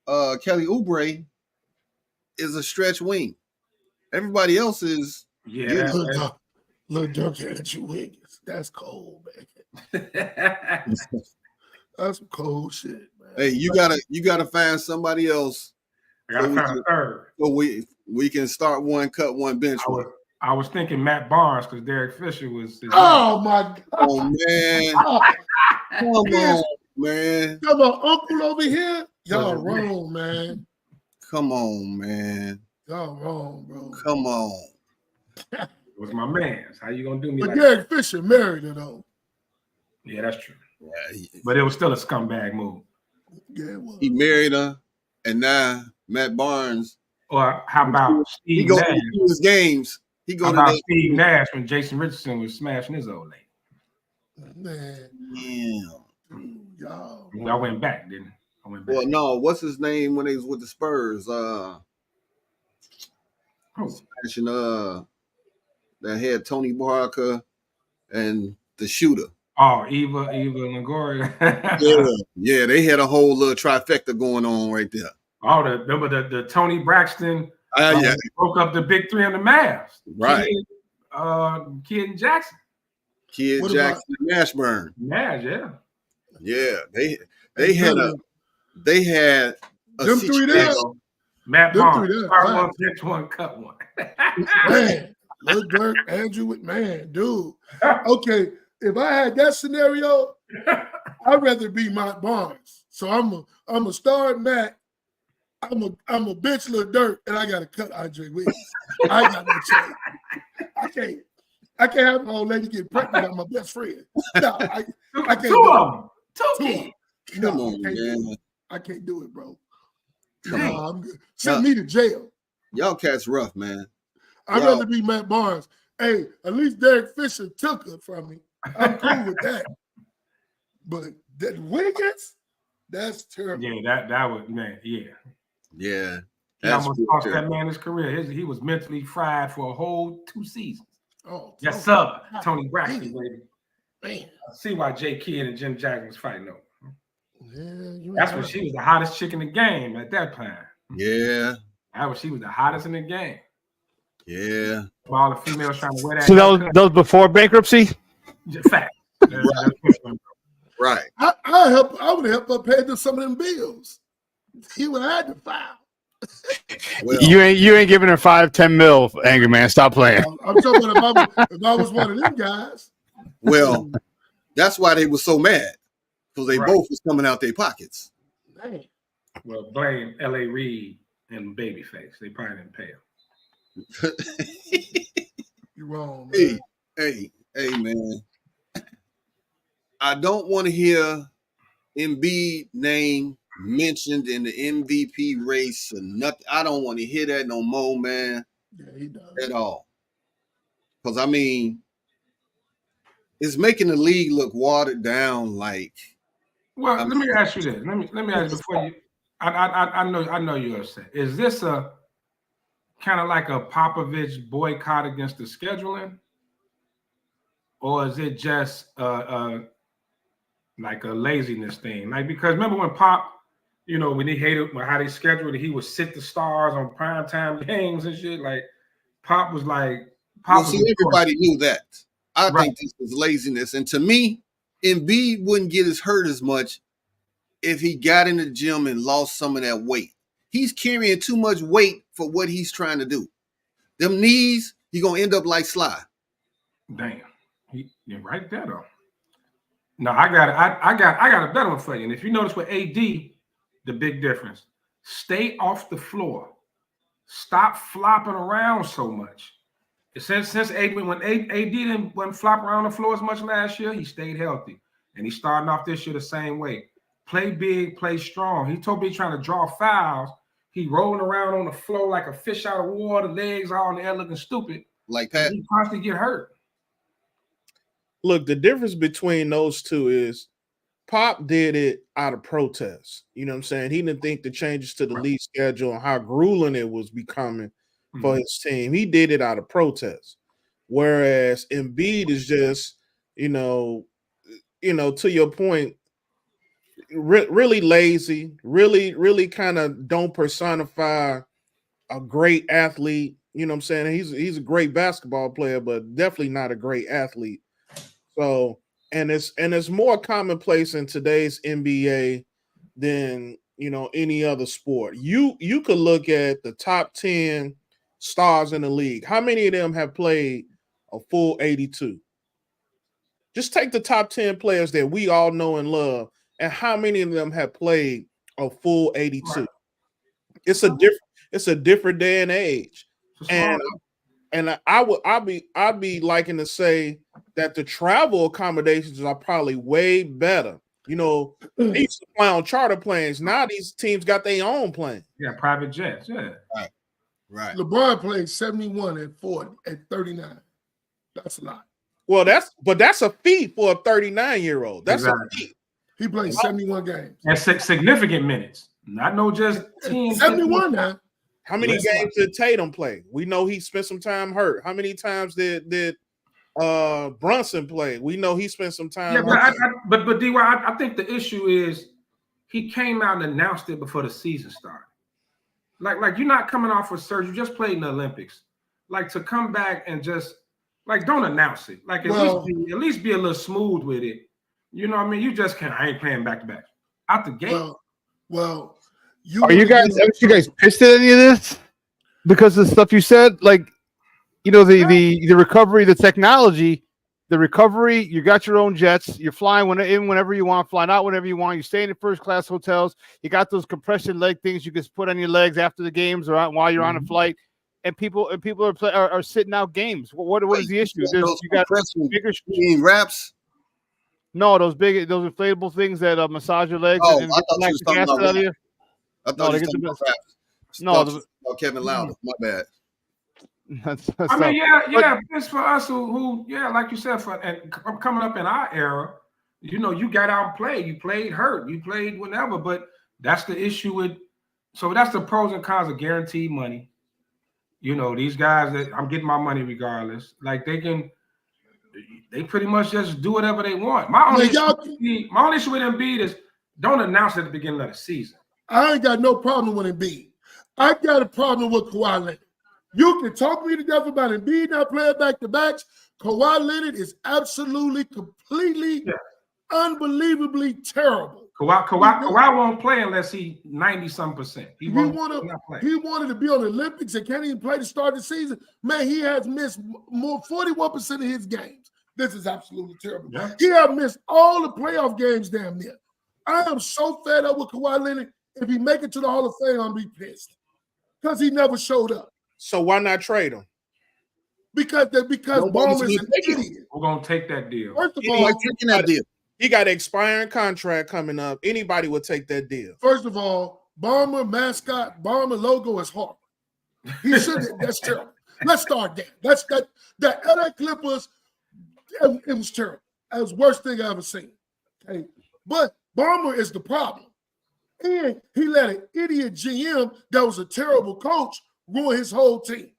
Kelly Oubre, is a stretch wing. Everybody else is. Yeah. Lil Durk and you Wiggins. That's cold, man. That's some cold shit, man. Hey, you gotta find somebody else. I gotta find a third. So we can start one, cut one, bench one. I was thinking Matt Barnes because Derek Fisher was. Oh my God! Oh man! Come on! man. Come on, uncle over here. Y'all Was it wrong, man. Come on, man. Y'all wrong, bro. Come on. It was my man's. How you gonna do me But like Derek Fisher married her though. Yeah, that's true. Yeah, But it was still a scumbag move. Yeah, it was. he married her, and now Matt Barnes. Or how about He Steve go Nash? to his games. He go How to about that. Steve Nash when Jason Richardson was smashing his old lady? Man, Yeah. y'all. I went back, didn't I? I went back. Well, no. What's his name when they was with the Spurs? Smashing that had Tony Barker and the shooter. Oh, Eva Longoria. Yeah. They had a whole little trifecta going on right there. Oh, remember the Tony Braxton Yeah. broke up the big three on the Mavs. Right. Kid and Jackson. Kid What Jackson and Nashburn. Nash, yeah. Yeah. They had a Them three there. situation. Matt Them Barnes. three there. Start one, bench one, cut one. Man, Lil Durk, Andrew with man, dude. Okay, if I had that scenario, I'd rather be Matt Barnes. So I'm a start Matt. I'm a bench Lil Durk, and I gotta cut Andre Williams. I got no choice. I can't have my old lady get pregnant by my best friend. No, I can't Two do of them. it. No, Come on, man. I can't do it, bro. Come No, on. I'm good. Send me to jail. Y'all cats rough, man. I'd rather be Matt Barnes. Hey, at least Derek Fisher took it from me. I'm cool with that. But that Wiggins, that's terrible. Yeah, that was, man, yeah. Yeah. He almost cost that man his career. He was mentally fried for a whole 2 seasons. Oh, yes, sir. Tony Braxton, baby. Man. I see why Jay Kidd and Jim Jackson was fighting over. Yeah, that's when she was the hottest chick in the game at that time. Yeah. She was the hottest in the game. Yeah. All the females trying to wear that. So those before bankruptcy? Fact. Right. I would help her pay some of them bills. He would have had to file. Well, you ain't giving her 5-10 mil, angry man. Stop playing. I'm talking about if I was one of them guys. Well, that's why they were so mad. Because they both was coming out their pockets. Man. Well, blame L.A. Reid and Babyface. They probably didn't pay him. You're wrong, man. Hey, man. I don't want to hear Embiid name mentioned in the MVP race or nothing. I don't want to hear that no more, man. Yeah, he does. At all. Because, I mean, it's making the league look watered down like. Well, let me ask you this. Let me ask you before you. I know you're upset. Is this a kind of like a Popovich boycott against the scheduling, or is it just like a laziness thing? Like, because remember when Pop, when he hated how they scheduled it, he would sit the stars on primetime games and shit. Like Pop was like, everybody knew that. I think this was laziness, and to me, Embiid wouldn't get as hurt as much if he got in the gym and lost some of that weight. He's carrying too much weight for what he's trying to do. Them knees, he gonna end up like Sly. Damn, you're right there though. No, I got a better one for you. And if you notice with AD, the big difference: stay off the floor, stop flopping around so much. Since when AD didn't flop around the floor as much last year, he stayed healthy, and he's starting off this year the same way. Play big, play strong. He told me he's trying to draw fouls. He rolling around on the floor like a fish out of water, legs all in the air looking stupid. Like that. He constantly get hurt. Look, the difference between those two is Pop did it out of protest. You know what I'm saying? He didn't think the changes to the league schedule and how grueling it was becoming for his team. He did it out of protest. Whereas Embiid is just, to your point, really lazy, really kind of don't personify a great athlete. You know what I'm saying? He's a great basketball player, but definitely not a great athlete. So, and it's more commonplace in today's NBA than any other sport. You could look at the top 10 stars in the league. How many of them have played a full 82? Just take the top 10 players that we all know and love and how many of them have played a full 82. Right. It's a different day and age. And I'd be liking to say that the travel accommodations are probably way better. You know, they used to fly on charter planes. Now these teams got their own plane. Yeah, private jets. Yeah. Right. LeBron played 71 at 40 at 39. That's a lot. Well, that's a feat for a 39-year-old. That's Exactly. a feat. He played 71 games. And significant minutes. Not no just 10. 71 now. How many games did Tatum play? We know he spent some time hurt. How many times did Brunson play? We know he spent some time. Yeah, but D-Y, I think the issue is he came out and announced it before the season started. Like you're not coming off of surgery. You just played in the Olympics. Like to come back and just don't announce it. Like at least be a little smooth with it. You know what I mean? You just can't. I ain't playing back to back out the gate. Are you guys pissed at any of this because of the stuff you said? Like, you know, the recovery, the technology, the recovery. You got your own jets. You're flying whenever you want, flying out whenever you want. You stay in first class hotels. You got those compression leg things you can put on your legs after the games or while you're on a flight. And people are sitting out games. What is the issue? You got bigger wraps. No, those inflatable things that massage your legs. Oh, and I thought you was talking about wraps. I thought you was talking about wraps. No, Kevin Lauder. My bad. I mean, yeah. It's for us who, like you said, and coming up in our era, you know, you got out and played. You played hurt. You played whenever. But that's the issue with. So that's the pros and cons of guaranteed money. You know, these guys that I'm getting my money regardless. Like they pretty much just do whatever they want. My only issue with Embiid is don't announce it at the beginning of the season. I ain't got no problem with Embiid. I got a problem with Kawhi Leonard. You can talk me to death about Embiid not playing back-to-backs. Kawhi Leonard is absolutely, completely, unbelievably terrible. Kawhi won't play unless he 90-some%. He wanted to be on the Olympics and can't even play to start the season. Man, he has missed more 41% of his games. This is absolutely terrible. Yeah. He has missed all the playoff games damn near. I am so fed up with Kawhi Leonard. If he make it to the Hall of Fame, I'll be pissed because he never showed up. So why not trade him? Because Ballmer's an idiot. We're gonna take that deal. First of all, taking that deal. He got an expiring contract coming up. Anybody would take that deal. First of all, Ballmer mascot, Ballmer logo is horrible. He shouldn't. That's terrible. Let's start there. The LA Clippers. It was terrible. That was the worst thing I ever seen. Okay, but Ballmer is the problem. And he let an idiot GM that was a terrible coach ruin his whole team.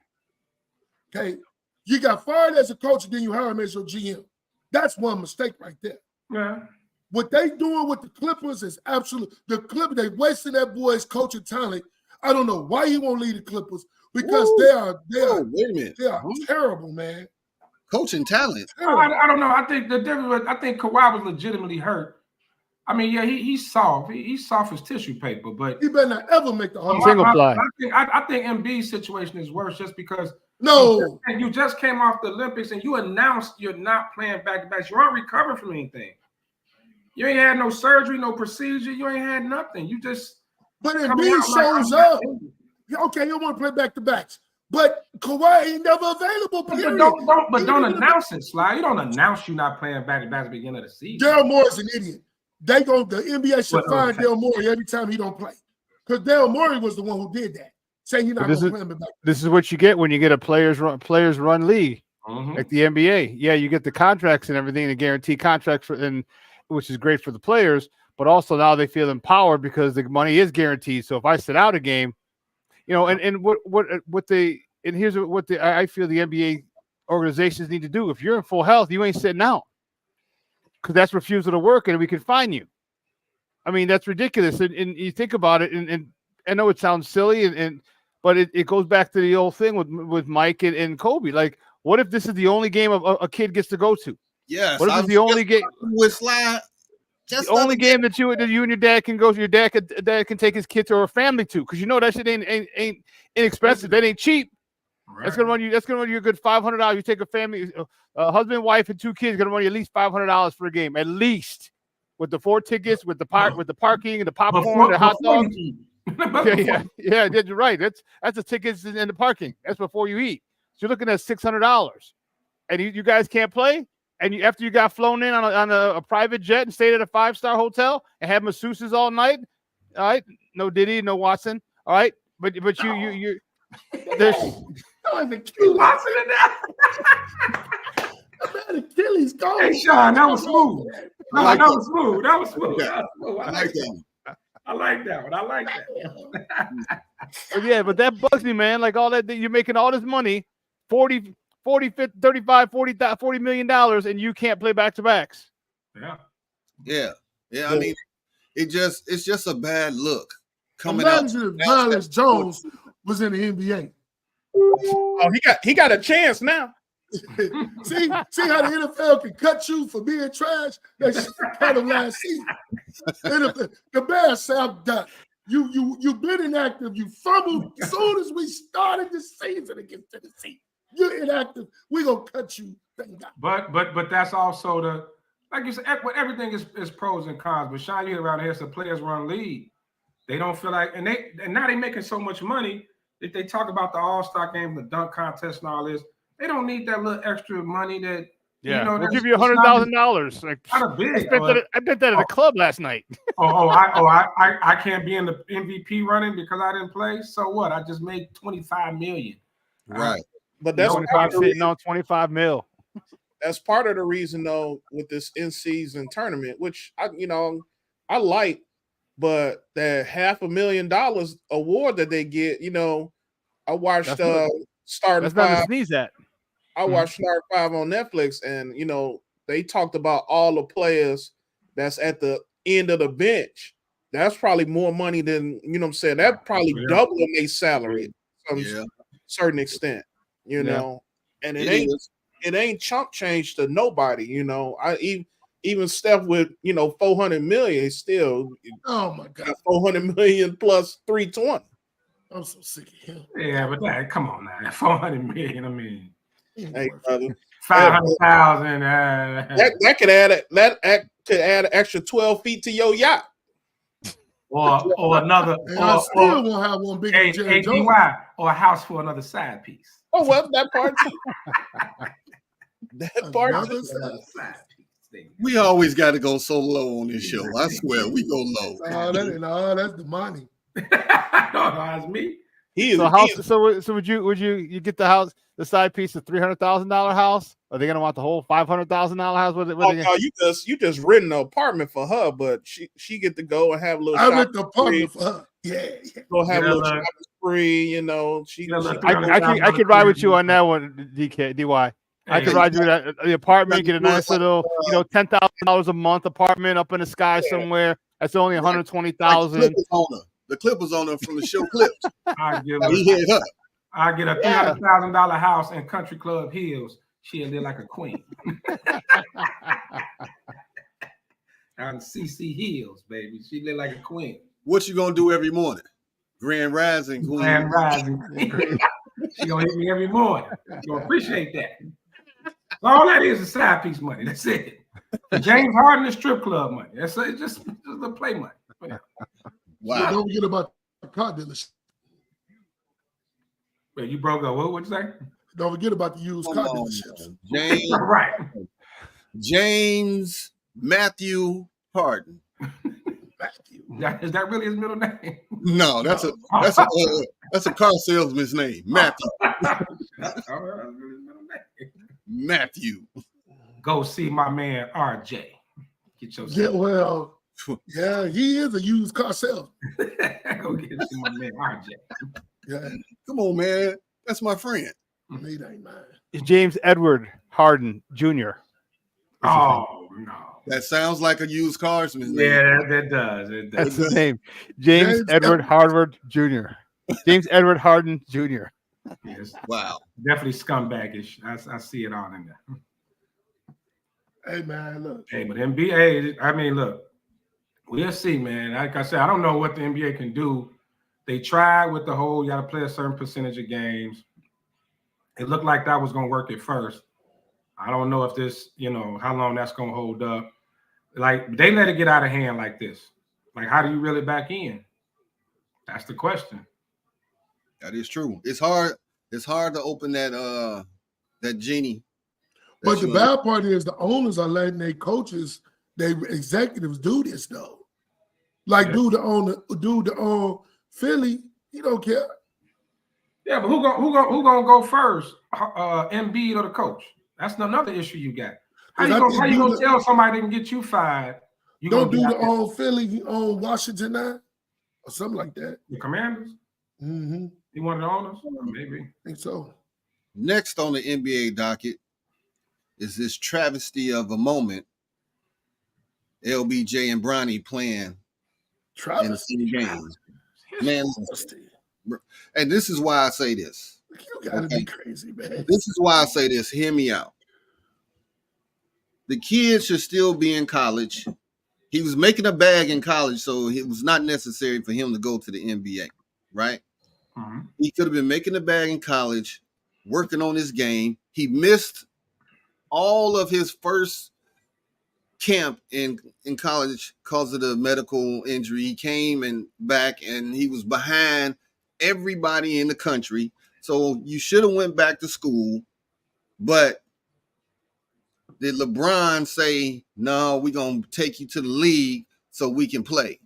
Okay. You got fired as a coach and then you hire him as your GM. That's one mistake right there. Yeah. What they doing with the Clippers is absolute. The Clippers, they wasting that boy's coaching talent. I don't know why he won't lead the Clippers because they are wait a minute. They are terrible, man. Coaching talent. I don't know. I think the difference. I think Kawhi was legitimately hurt. I mean, yeah, he's soft. He's soft as tissue paper, but he better not ever make the single play. I think Embiid's situation is worse just because you just came off the Olympics and you announced you're not playing back-to-backs. You aren't recovering from anything. You ain't had no surgery, no procedure. You ain't had nothing. You just. But Embiid shows up. Okay, you want to play back-to-backs. But Kawhi ain't never available. But don't announce it, Sly. You don't announce you not playing back-to-backs at the beginning of the season. Daryl Morey's an idiot. The NBA should fire Daryl Morey every time he don't play. Because Daryl Morey was the one who did that. Saying you're not going to play him back. This is what you get when you get a players run league like the NBA. Yeah, you get the contracts and everything, the guaranteed contracts, which is great for the players. But also now they feel empowered because the money is guaranteed. So if I sit out a game, you know, I feel the NBA organizations need to do. If you're in full health, you ain't sitting out. Because that's refusal to work, and we can fine you. I mean, that's ridiculous. And you think about it, and I know it sounds silly, but it goes back to the old thing with Mike and Kobe. Like, what if this is the only game a kid gets to go to? Yes. What if it's the only game with Sly? The only game that you and your dad can go to, your dad can take his kid to or family to, because you know that shit ain't inexpensive. That ain't cheap. Right. That's gonna run you a good $500. You take a family, a husband, wife, and 2 kids, gonna run you at least $500 for a game, at least. with the 4 tickets, with the parking and the popcorn, the hot dogs. Yeah, you're right. That's the tickets and the parking. That's before you eat. So you're looking at $600, and you guys can't play. And after you got flown in on a private jet and stayed at a 5-star hotel and had masseuses all night, all right, no Diddy, no Watson, all right, but you there's Watson in there. Achilles gone. Hey, Sean, that was smooth. No, like that was smooth. That was smooth. Yeah. I like that. I like that. Yeah, but that bugs me, man. Like all that you're making all this money, 40, 50, 35, 40 million dollars, and you can't play back-to-backs. Yeah. I mean, it's just a bad look coming Imagine if Violence Jones was in the NBA. Oh, he got a chance now. see how the NFL can cut you for being trash? They cut him last season. The Bears say, I'm done. You've been inactive. You fumbled as soon as we started this season against Tennessee. You're inactive. We're gonna cut you. But that's also like you said, everything is pros and cons. But Sean, you hear around here, the players run league. They don't feel like, and now they're making so much money that they talk about the All-Star game, the dunk contest, and all this. They don't need that little extra money that. Yeah, you know, we'll give you $100,000. Like I bet that at a club last night. I can't be in the MVP running because I didn't play. So what? I just made $25 million. Right. But that's 25 mil. That's part of the reason, though, with this in-season tournament, which I like, but that $500,000 award that they get, I watched Starting That's Five. nothing to sneeze at. I watched Starting Five on Netflix, and they talked about all the players that's at the end of the bench. That's probably more money than what I'm saying. That probably doubling their salary to some certain extent, know. And it ain't chump change to nobody, even Steph with 400 million still. Oh my God, 400 million plus 320. I'm so sick of him. Yeah, but come on now, 400 million. I mean, hey, brother, 500,000. That could add an extra 12 feet to your yacht, or another. I still won't have one big APY or a house for another side piece. Oh well, that part. That part. We always got to go so low on this show. I swear, we go low. That's the money. No, it's me. So would you get the house, the side piece, of $300,000 house? Are they gonna want the whole $500,000 house? No, you just renting an apartment for her, but she get to go and have a little. I rent the apartment for her. Yeah. Go have a little shopping spree. I could ride with you on that one, DY. I could ride you at the apartment, get a nice little, $10,000 a month apartment up in the sky somewhere. That's only $120,000. The Clippers owner from the show Clips. I get a $300,000 house in Country Club Hills. She'll live like a queen. On CC Hills, baby. She live like a queen. What you gonna do every morning? Grand Rising Queen. Grand Rising. She gonna hit me every morning. You gonna appreciate that. All that is side piece money. That's it. James Harden is strip club money. That's just the play money. Wow. So don't forget about the car dealership. Wait, you broke up. What'd you say? Don't forget about the used car dealerships. James, right. James Matthew Harden. Matthew. Is that really his middle name? No, that's a car salesman's name. Matthew. Matthew. Go see my man RJ. Get your yeah, he is a used car salesman. Go get my man RJ. Yeah. Come on, man. That's my friend. It ain't mine. It's James Edward Harden Jr. Oh no. That sounds like a used carsman's name. Yeah, that does. It does. That's his name. James Edward Harvard Jr. James Edward Harden Jr. Yes. Wow. Definitely scumbaggish. I see it all in there. Hey man, look. Hey, but NBA, I mean, look, we'll see, man. Like I said, I don't know what the NBA can do. They tried with the whole, you got to play a certain percentage of games. It looked like that was going to work at first. I don't know if this, how long that's going to hold up. Like they let it get out of hand like this. Like, how do you reel it back in? That's the question. That is true. It's hard. It's hard to open that genie. But the bad part is the owners are letting their coaches, their executives do this though. Like dude to own Philly, he don't care. Yeah, but who gonna go first? Embiid or the coach? That's another issue you got. How you gonna tell somebody to get you fired? You don't do the own Philly, he own Washington now, or something like that. The Commanders. Mm-hmm. He one of the owners? Maybe. I think so. Next on the NBA docket is this travesty of a moment. LBJ and Bronny playing in the same game. Man, and this is why I say this. You gotta be crazy, man. This is why I say this. Hear me out. The kid should still be in college. He was making a bag in college, so it was not necessary for him to go to the NBA, right? Mm-hmm. He could have been making a bag in college, working on his game. He missed all of his first camp in college because of the medical injury. He came and back, and he was behind everybody in the country. So you should have went back to school, but did LeBron say, no, we're going to take you to the league so we can play?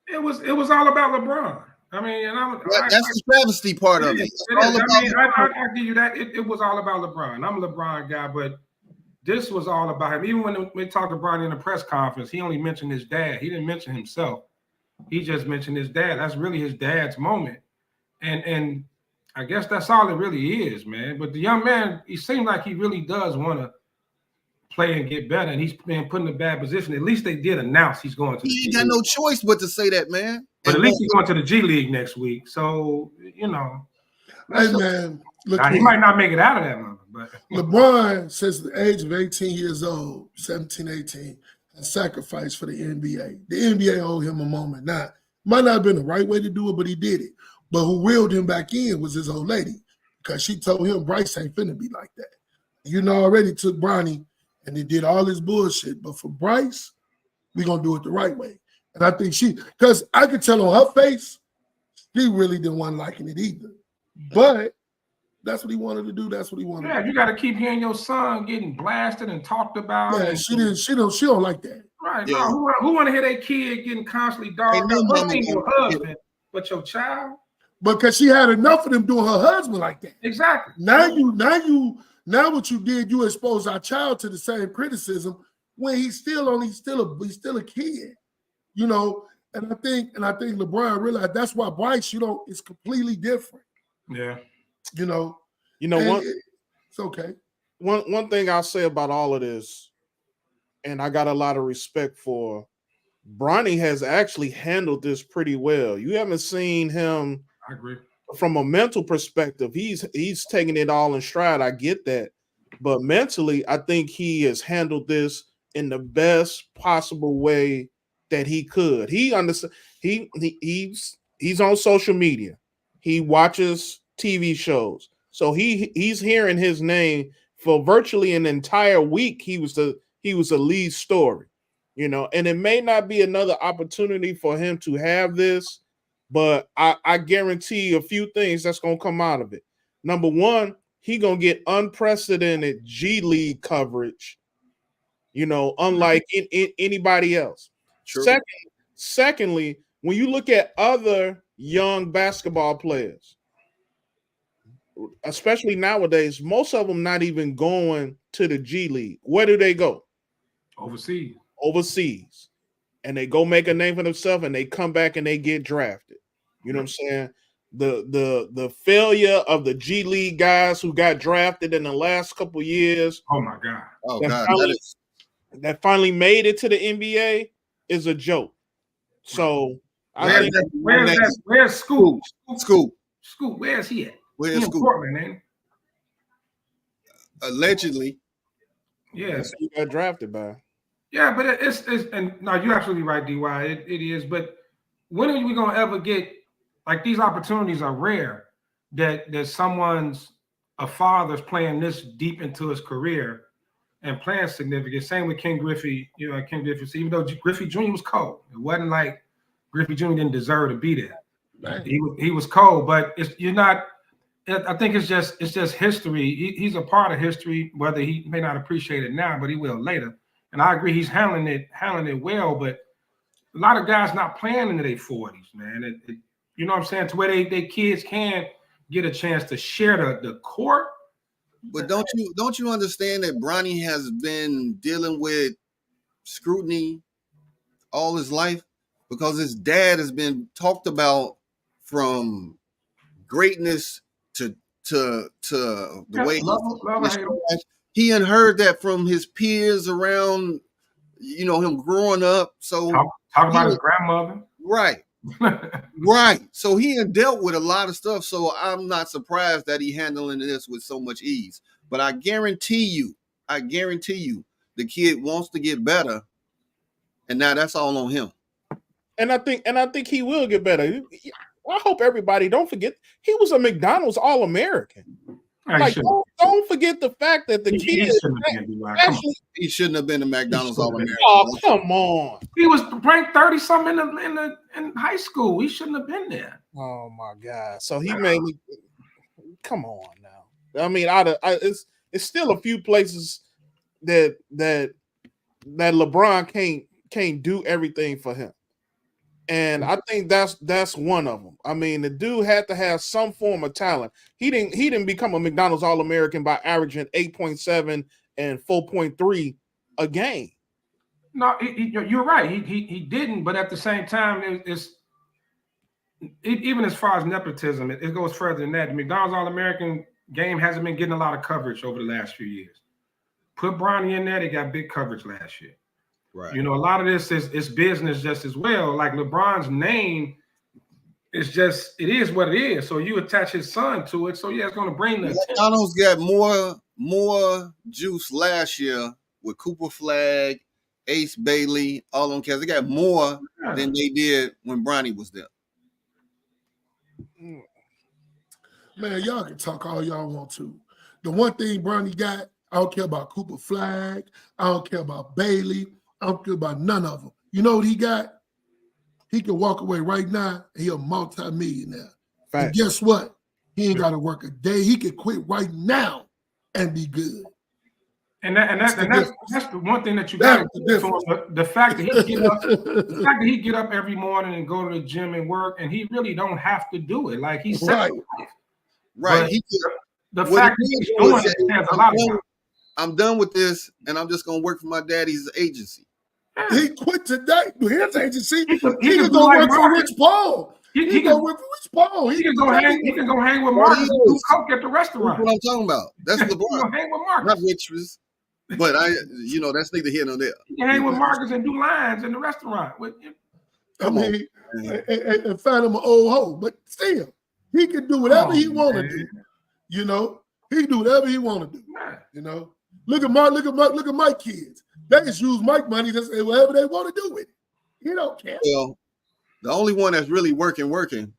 It was all about LeBron. I mean, that's the travesty part of it. I give you that. It was all about LeBron. I'm a LeBron guy, but this was all about him. Even when we talked to Bronny in the press conference, he only mentioned his dad. He didn't mention himself. He just mentioned his dad. That's really his dad's moment. And I guess that's all it really is, man. But the young man, he seemed like he really does want to play and get better, and he's been put in a bad position. At least they did announce he's going to the He G got League. no choice but to say that, man. But at least he's going to the G League next week. So, you know. Hey, man. Look, he might not make it out of that moment. But LeBron, since the age of 18 years old, 17, 18, has sacrificed for the NBA. The NBA owed him a moment. Now, might not have been the right way to do it, but he did it. But who reeled him back in was his old lady, because she told him Bryce ain't finna be like that. You know, already took Bronny and he did all this bullshit. But for Bryce, we're going to do it the right way. And I think because I could tell on her face, she really didn't want liking it either. But that's what he wanted to do. That's what he wanted. Yeah, you got to keep hearing your son getting blasted and talked about. Yeah, she don't like that. Right. Yeah. No, who want to hear their kid getting constantly dogged out? What ain't your husband, but your child? Because she had enough of them doing her husband like that. Exactly. Now what you did, you exposed our child to the same criticism when he's still a kid, you know. And I think LeBron realized that's why Bryce, it's completely different. Yeah. You know what? It's okay. One thing I'll say about all of this, and I got a lot of respect for, Bronny has actually handled this pretty well. You haven't seen him. I agree. From a mental perspective, he's taking it all in stride. I get that. But mentally, I think he has handled this in the best possible way that he could. He understands. He's on social media. He watches TV shows. So he's hearing his name for virtually an entire week. He was the lead story, you know, and it may not be another opportunity for him to have this, but I guarantee a few things that's going to come out of it. Number one, he going to get unprecedented G League coverage, you know, unlike anybody else. True. Secondly, when you look at other young basketball players, especially nowadays, most of them not even going to the G League. Where do they go? Overseas. And they go make a name for themselves, and they come back and they get drafted. You know what I'm saying? The failure of the G League guys who got drafted in the last couple years. Oh my God. Oh that God. That finally made it to the NBA is a joke. So where's Scoop? Scoop, where's he at? Where's Scoop? Portland, man. Allegedly. Yeah. That's who got drafted by. Yeah, but it's and no, you're absolutely right, DY. It is. But when are we gonna ever get, like, these opportunities are rare, that a father's playing this deep into his career and playing significant. Same with Ken Griffey. You know, Ken Griffey. Even though Griffey Jr. was cold, it wasn't like Griffey Jr. didn't deserve to be there. Right. He was cold, but you're not. I think it's just history. He's a part of history, whether he may not appreciate it now, but he will later. And I agree, he's handling it well. But a lot of guys not playing into their 40s, man. You know what I'm saying? To where they kids can get a chance to share the court. But don't you understand that Bronny has been dealing with scrutiny all his life, because his dad has been talked about from greatness to the way he had heard that from his peers around, you know, him growing up. So talk about his grandmother, right? Right. So he had dealt with a lot of stuff. So I'm not surprised that he handling this with so much ease. But I guarantee you, the kid wants to get better, and now that's all on him. And I think he will get better. I hope everybody don't forget he was a McDonald's All-American. Like, don't forget the fact that the kid he shouldn't have been a McDonald's All-American. Oh, come on. He was ranked 30-something in high school. He shouldn't have been there. Oh my God. So he made me come on now. I mean, it's still a few places that LeBron can't do everything for him. And I think that's one of them. I mean, the dude had to have some form of talent. He didn't become a McDonald's All-American by averaging 8.7 and 4.3 a game. No, you're right. He didn't. But at the same time, even as far as nepotism, it goes further than that. The McDonald's All-American game hasn't been getting a lot of coverage over the last few years. Put Bronny in there, they got big coverage last year. Right. You know, a lot of this is business just as well. Like LeBron's name is just, it is what it is. So you attach his son to it. So yeah, it's going to bring the McDonald's got more juice last year with Cooper Flag, Ace Bailey, all them cats. They got more than they did when Bronny was there. Man, y'all can talk all y'all want to. The one thing Bronny got, I don't care about Cooper Flag. I don't care about Bailey. I don't care about none of them. You know what he got? He can walk away right now and he's a multi-millionaire. And guess what? He ain't got to work a day. He can quit right now and be good. And that's the one thing that you got to do. The fact that he get up every morning and go to the gym and work, and he really don't have to do it. Like he's right. Right. The fact that he's doing it has a lot of time. I'm done with this, and I'm just gonna work for my daddy's agency. He quit today. His agency. He can go work for Rich Paul. He can work for Rich Paul. He can go hang with Marcus and do coke at the restaurant. That's what I'm talking about. That's LeBron. He can hang with Marcus. Not Rich's, but that's neither here nor there. He can hang with Marcus and do lines in the restaurant. And find him an old hoe, but still, he can do whatever he want to do. You know, he can do whatever he want to do. You know. Look at my kids. They just use Mike money to say whatever they want to do with it. He don't care. Well, the only one that's really working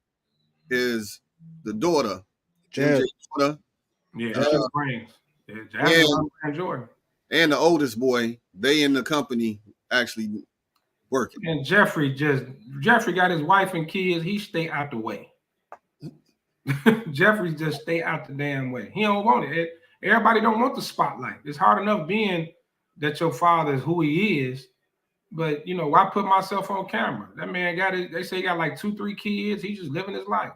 is the daughter. Jazz. Yeah, Jazz Brains. And Jordan. And the oldest boy, they in the company actually working. And Jeffrey got his wife and kids. He stay out the way. Jeffrey just stay out the damn way. He don't want it. Everybody don't want the spotlight. It's hard enough being that your father is who he is, but you know, why put myself on camera? That man they say he got like 2-3 kids. He's just living his life.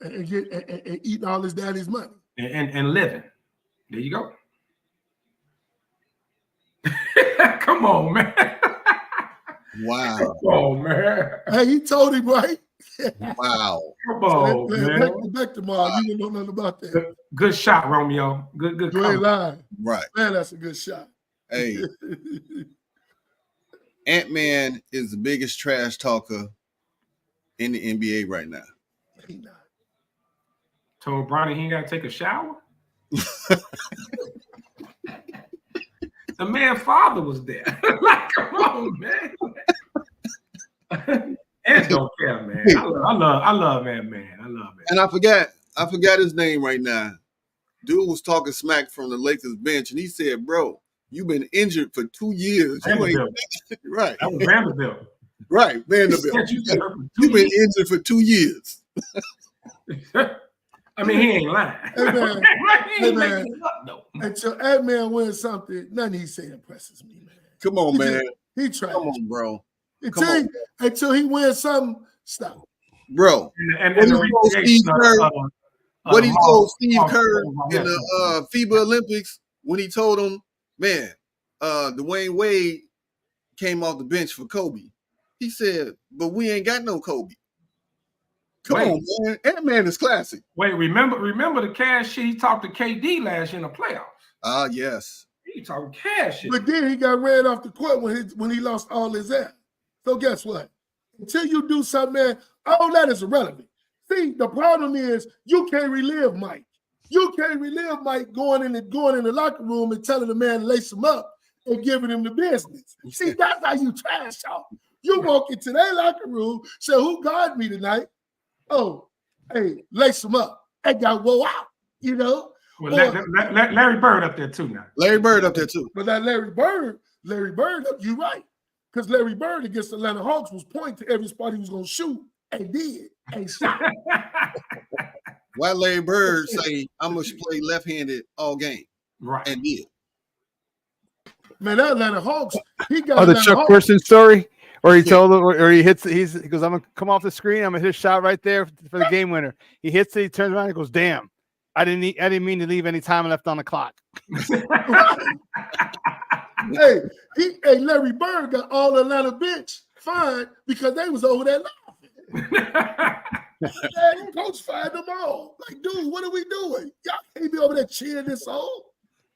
And eating all his daddy's money. And living. There you go. Come on, man. Wow. Come on, man. Hey, he told him, right? Wow. Come on, man. Back tomorrow. You don't know nothing about that. Good shot, Romeo. Good. You ain't lying. Right. Man, that's a good shot. Hey. Ant-Man is the biggest trash talker in the NBA right now. He not. Told Bronny he ain't got to take a shower. The man's father was there. Like, come on, man. And don't care, man. I love Ant-Man. I love it. And I forgot his name right now. dude was talking smack from the Lakers bench, and he said, "Bro, you've been injured for 2 years. You ain't right." That was Vanderbilt. Right, Vanderbilt. You've been injured for 2 years. I mean, he ain't lying. Hey, man. Until that man wins something, nothing he say impresses me, man. Come on, man. He tried. Come on, bro. Until he wins something, stop. Bro, what he told Steve Kerr in the FIBA Olympics when he told him, man, Dwayne Wade came off the bench for Kobe. He said, but we ain't got no Kobe. Come on, man. That man is classic. Wait, remember the cash shit he talked to KD last year in the playoffs. Yes. He talking cash shit. But then he got ran off the court when he lost all his ass. So guess what? Until you do something, man, all that is irrelevant. See, the problem is you can't relive Mike. You can't relive Mike going in the locker room and telling the man to lace him up and giving him the business. See, that's how you trash talk. You walk into their locker room, say, who guarded me tonight? Oh, hey, lace him up. That guy woe out, you know? Well, Larry Bird up there too now. Larry Bird up there too. But that Larry Bird, you're right. Because Larry Bird against the Atlanta Hawks was pointing to every spot he was going to shoot and did and shot. Why Larry Bird say, I'm going to play left-handed all game? Right. And did. Man, that Atlanta Hawks, he got the Chuck Person story? Or he told him, or he hits, he goes, I'm going to come off the screen. I'm going to hit a shot right there for the game winner. He hits it, he turns around and goes, damn, I didn't mean to leave any time left on the clock. Hey, Larry Bird got all the Atlanta bench fined because they was over there laughing. Man, coach fired them all. Like, dude, what are we doing? Y'all can't be over there cheering this on.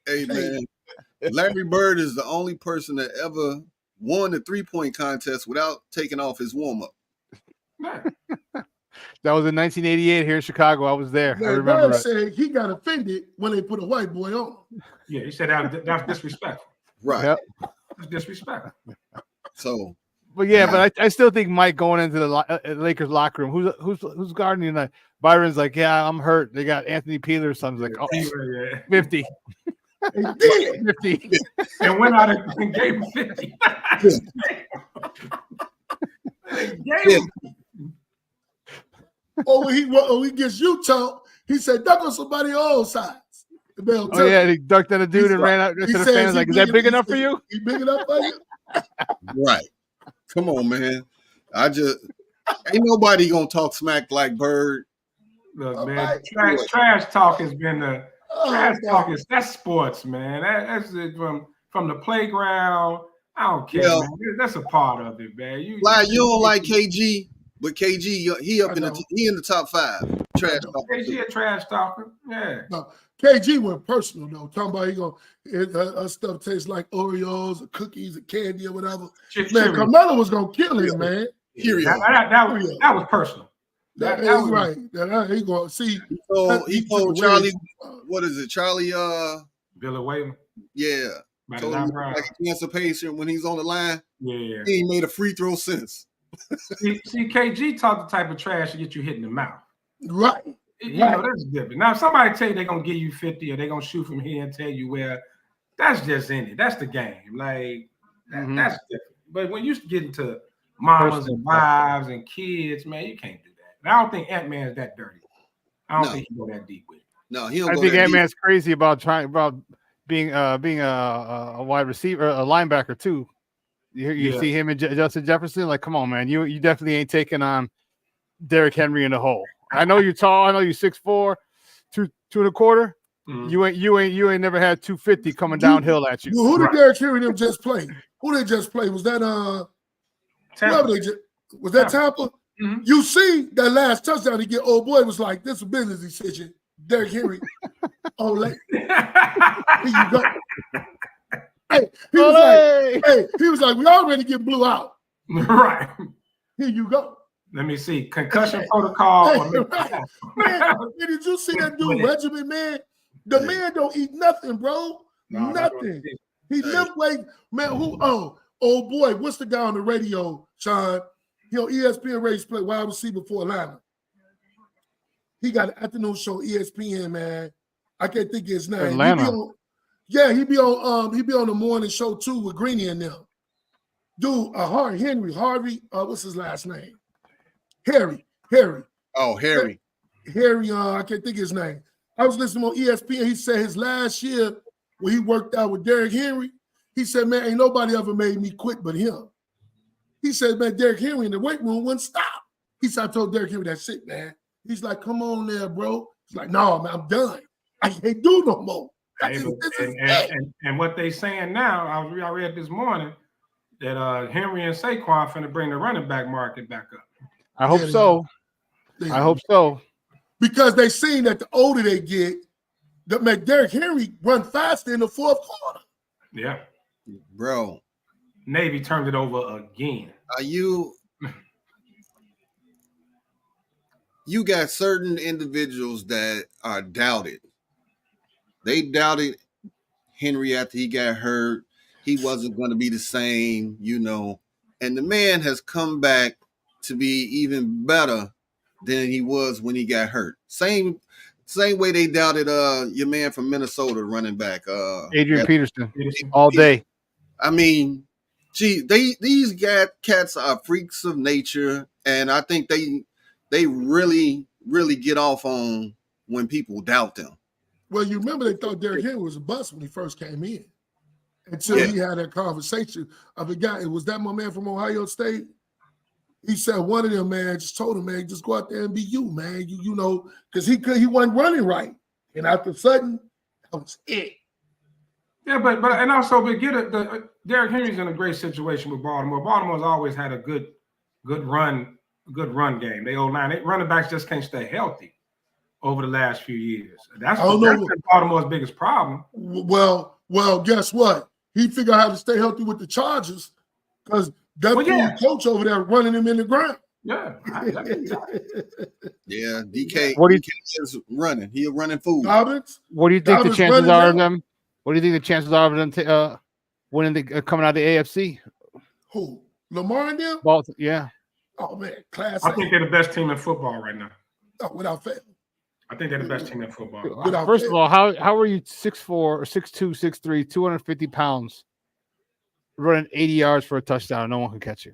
Hey, man, Larry Bird is the only person that ever won the 3-point contest without taking off his warm-up. That was in 1988 here in Chicago. I was there. Larry I remember Bird said he got offended when they put a white boy on. Yeah, he said that's disrespectful. Right. Yep. That's disrespectful. So, but yeah, but I still think Mike going into the Lakers locker room. Who's guarding you? Like Byron's like, yeah, I'm hurt. They got Anthony Peeler. So I'm like, oh, 50. 50. And went out and gave him 50. Or when he gets Utah, he said, duck on somebody own sides. Oh, yeah, he ducked at a dude and ran out to the fans like, is that big enough for you? He big enough for you? Right. Come on, man. Ain't nobody going to talk smack like Bird. Look, man, trash talk has been trash talk is that's sports, man. That's it from the playground. I don't care, man. That's a part of it, man. You don't like KG, but KG he in the top 5. Trash talker. KG a trash talker, yeah. No, KG went personal though. Talking about stuff tastes like Oreos or cookies or candy or whatever. Man, Carmelo was gonna kill him, man. That was personal. That was right. He going to see. He told Charlie, what is it? Charlie Billy Whalen. Yeah. Told him like a cancer patient when he's on the line. Yeah. He ain't made a free throw since. see, KG talk the type of trash to get you hit in the mouth. Right. You know, that's different. Now, if somebody tell you they're gonna give you 50 or they're gonna shoot from here and tell you where, that's just in it. That's the game. Like that's different. But when you get into mamas and wives and kids, man, you can't do that. And I don't think Ant-Man's that dirty. I don't think he go that deep with it. No, he don't. I think Ant-Man's crazy about being a wide receiver, a linebacker too. You see him and Justin Jefferson. Like, come on, man, you definitely ain't taking on Derrick Henry in the hole. I know you're tall. I know you're 6'4", 2.25. You ain't never had 250 coming downhill at you. Who did Derrick Henry them just play? Who they just play? Was that Tampa? Was that Tampa? Mm-hmm. You see that last touchdown he get, old boy was like, this is a business decision. Derrick Henry. Oh, like, here you go. Hey, he was like, we already get blew out. Right. Here you go. Let me see. Concussion protocol. Man, did you see that dude, Regiment, man? The man don't eat nothing, bro. No, nothing. He lift weight. Man, old boy, what's the guy on the radio, Sean? He on ESPN radio play wide receiver for Atlanta. He got an afternoon show, ESPN, man. I can't think of his name. Atlanta. He be on the morning show too with Greeny and them. Dude, Harvey, what's his last name? Harry. Oh, Harry. Harry, I can't think of his name. I was listening on ESPN. He said his last year when he worked out with Derrick Henry, he said, man, ain't nobody ever made me quit but him. He said, man, Derrick Henry in the weight room wouldn't stop. He said, I told Derrick Henry, that's it, man. He's like, come on there, bro. He's like, no, man, I'm done. I can't do no more. And what they saying now, I read this morning that Henry and Saquon finna bring the running back market back up. I hope so. I hope so. Because they seen that the older they get, that make Derrick Henry run faster in the fourth quarter. Yeah. Bro. Navy turned it over again. You got certain individuals that are doubted. They doubted Henry after he got hurt. He wasn't going to be the same, and the man has come back to be even better than he was when he got hurt. Same way they doubted your man from Minnesota running back. Adrian Peterson all day. I mean, these cats are freaks of nature, and I think they really, really get off on when people doubt them. Well, you remember they thought Derrick Henry was a bust when he first came in. Until he had that conversation of a guy. Was that my man from Ohio State? He said one of them, man, just told him, man, just go out there and be you, man. You know, because he wasn't running right. And after a sudden, that was it. Yeah, but Derrick Henry's in a great situation with Baltimore. Baltimore's always had a good run game. They O-line, running backs just can't stay healthy over the last few years. That's Baltimore's biggest problem. Well, guess what? He figured out how to stay healthy with the Chargers because that coach over there running him in the ground. Yeah. Yeah, DK. What do you is running? He a running fool. What do you think the chances are of them? What do you think the chances are of them winning coming out of the AFC? Who? Lamar and them? Yeah. Oh man, class. I think they're the best team in football right now. Oh, without fail. I think they're the best team in football. First of all, how are you 6'4", or 6'2", 6'3", 250 pounds, running 80 yards for a touchdown? No one can catch you.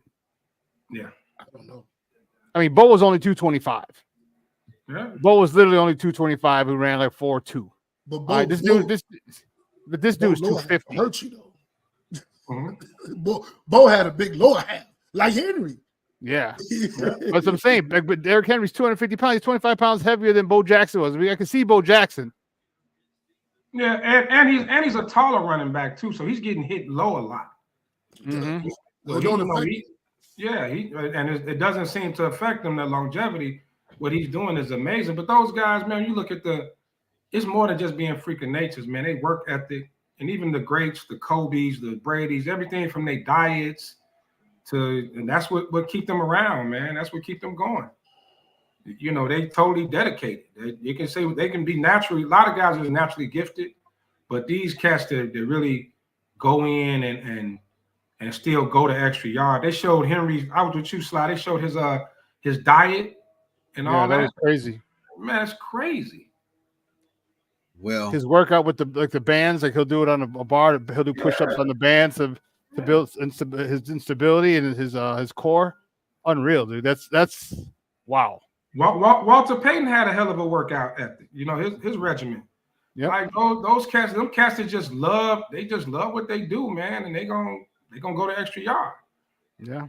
Yeah, I don't know. I mean, Bo was only 225. Yeah, Bo was literally only 225, who ran like 4.2. But this dude's 250. Hurt you though. Mm-hmm. Bo had a big lower half, like Henry. Yeah. That's what I'm saying. But Derrick Henry's 250 pounds. He's 25 pounds heavier than Bo Jackson was. I mean, I can see Bo Jackson. Yeah, and he's a taller running back too, so he's getting hit low a lot. Mm-hmm. It doesn't seem to affect him. The longevity, what he's doing is amazing. But those guys, man, you look at it's more than just being freak of natures, man. They work ethic, and even the greats, the Kobe's, the Brady's, everything from their diets. And that's what keep them around, man. That's what keep them going. They totally dedicated. You can say they can be naturally. A lot of guys are naturally gifted, but these cats they really go in and still go the extra yard. They showed Henry. I was with you, Sly. They showed his diet and all that. That was crazy. Man, it's crazy. Well, his workout with the bands, like he'll do it on a bar. He'll do push-ups on the bands to build his instability and his core. Unreal, dude. That's wow. Walter Payton had a hell of a workout ethic. His regimen. Yeah. Like those cats, them cats that just love what they do, man, and they gonna go the extra yard. Yeah.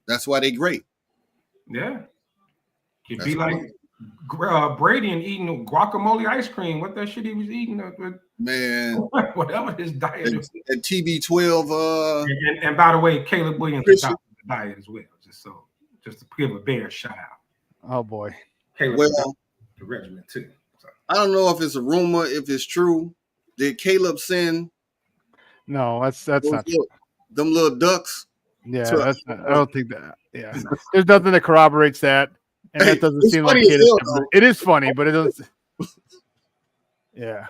That's why they great. Yeah. It'd be like Brady and eating guacamole ice cream. What that shit he was eating? Man. Whatever his diet is. And TB12. And by the way, Caleb Williams adopted the diet as well. Just to give a bear shout out. Oh boy. Caleb the regiment too. So. I don't know if it's a rumor, if it's true. Did Caleb send? No, that's not true. Them little ducks. Yeah, that's not, I don't think that. Yeah, there's nothing that corroborates that, and that doesn't seem like it is funny, but it doesn't. Yeah,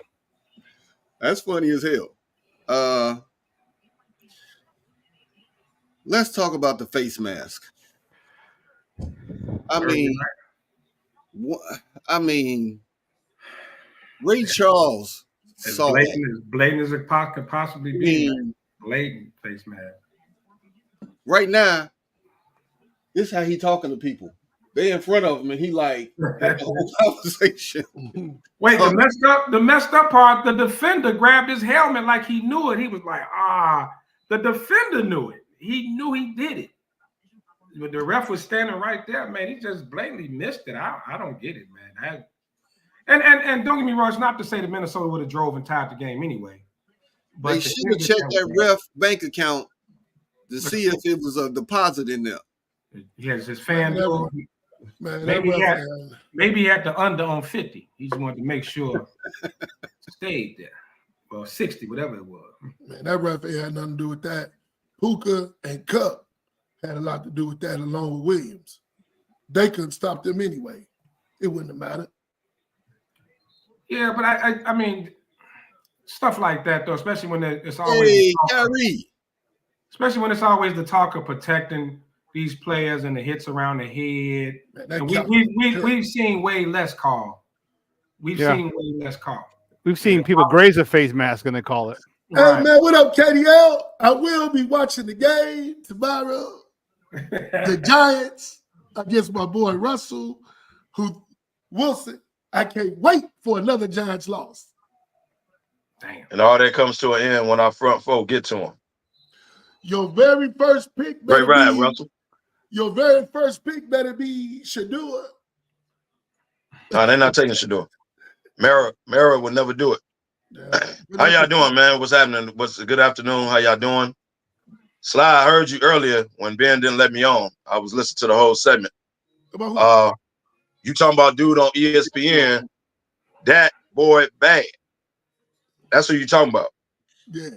that's funny as hell. Let's talk about the face mask. I mean, Ray Charles As saw that. blatant as it could possibly be, man. Blatant face mask. Right now, this is how he talking to people. They in front of him, and he like had the whole conversation. Wait, the messed up part, the defender grabbed his helmet like he knew it. He was like, the defender knew it. He knew he did it. But the ref was standing right there, man. He just blatantly missed it. I don't get it, man. And don't get me wrong, it's not to say that Minnesota would have drove and tied the game anyway. But they should have checked that ref bank account to see if it was a deposit in there. He has his fan bill. Man, maybe he had the under on 50. He just wanted to make sure it stayed there. Well, 60, whatever it was. Man, that ref had nothing to do with that. Puka and Cup had a lot to do with that, along with Williams. They couldn't stop them anyway. It wouldn't have mattered. Yeah, but I mean, stuff like that though, especially when it's always especially when it's always the talk of protecting these players and the hits around the head. Man, and we've seen way less call. We've seen way less call. We've seen people graze a face mask and they call it. Hey man, what up, KDL? I will be watching the game tomorrow. The Giants against my boy Russell, Wilson. I can't wait for another Giants loss. Damn. And all that comes to an end when our front four get to him. Your very first pick better be Russell. Your very first pick better be Shadua. No, they're not taking Shadua. Mara would never do it. Yeah. How y'all doing, man? What's happening? Good afternoon? How y'all doing? Sly, I heard you earlier when Ben didn't let me on. I was listening to the whole segment. You talking about dude on ESPN, that boy bad. That's who you talking about. Yeah.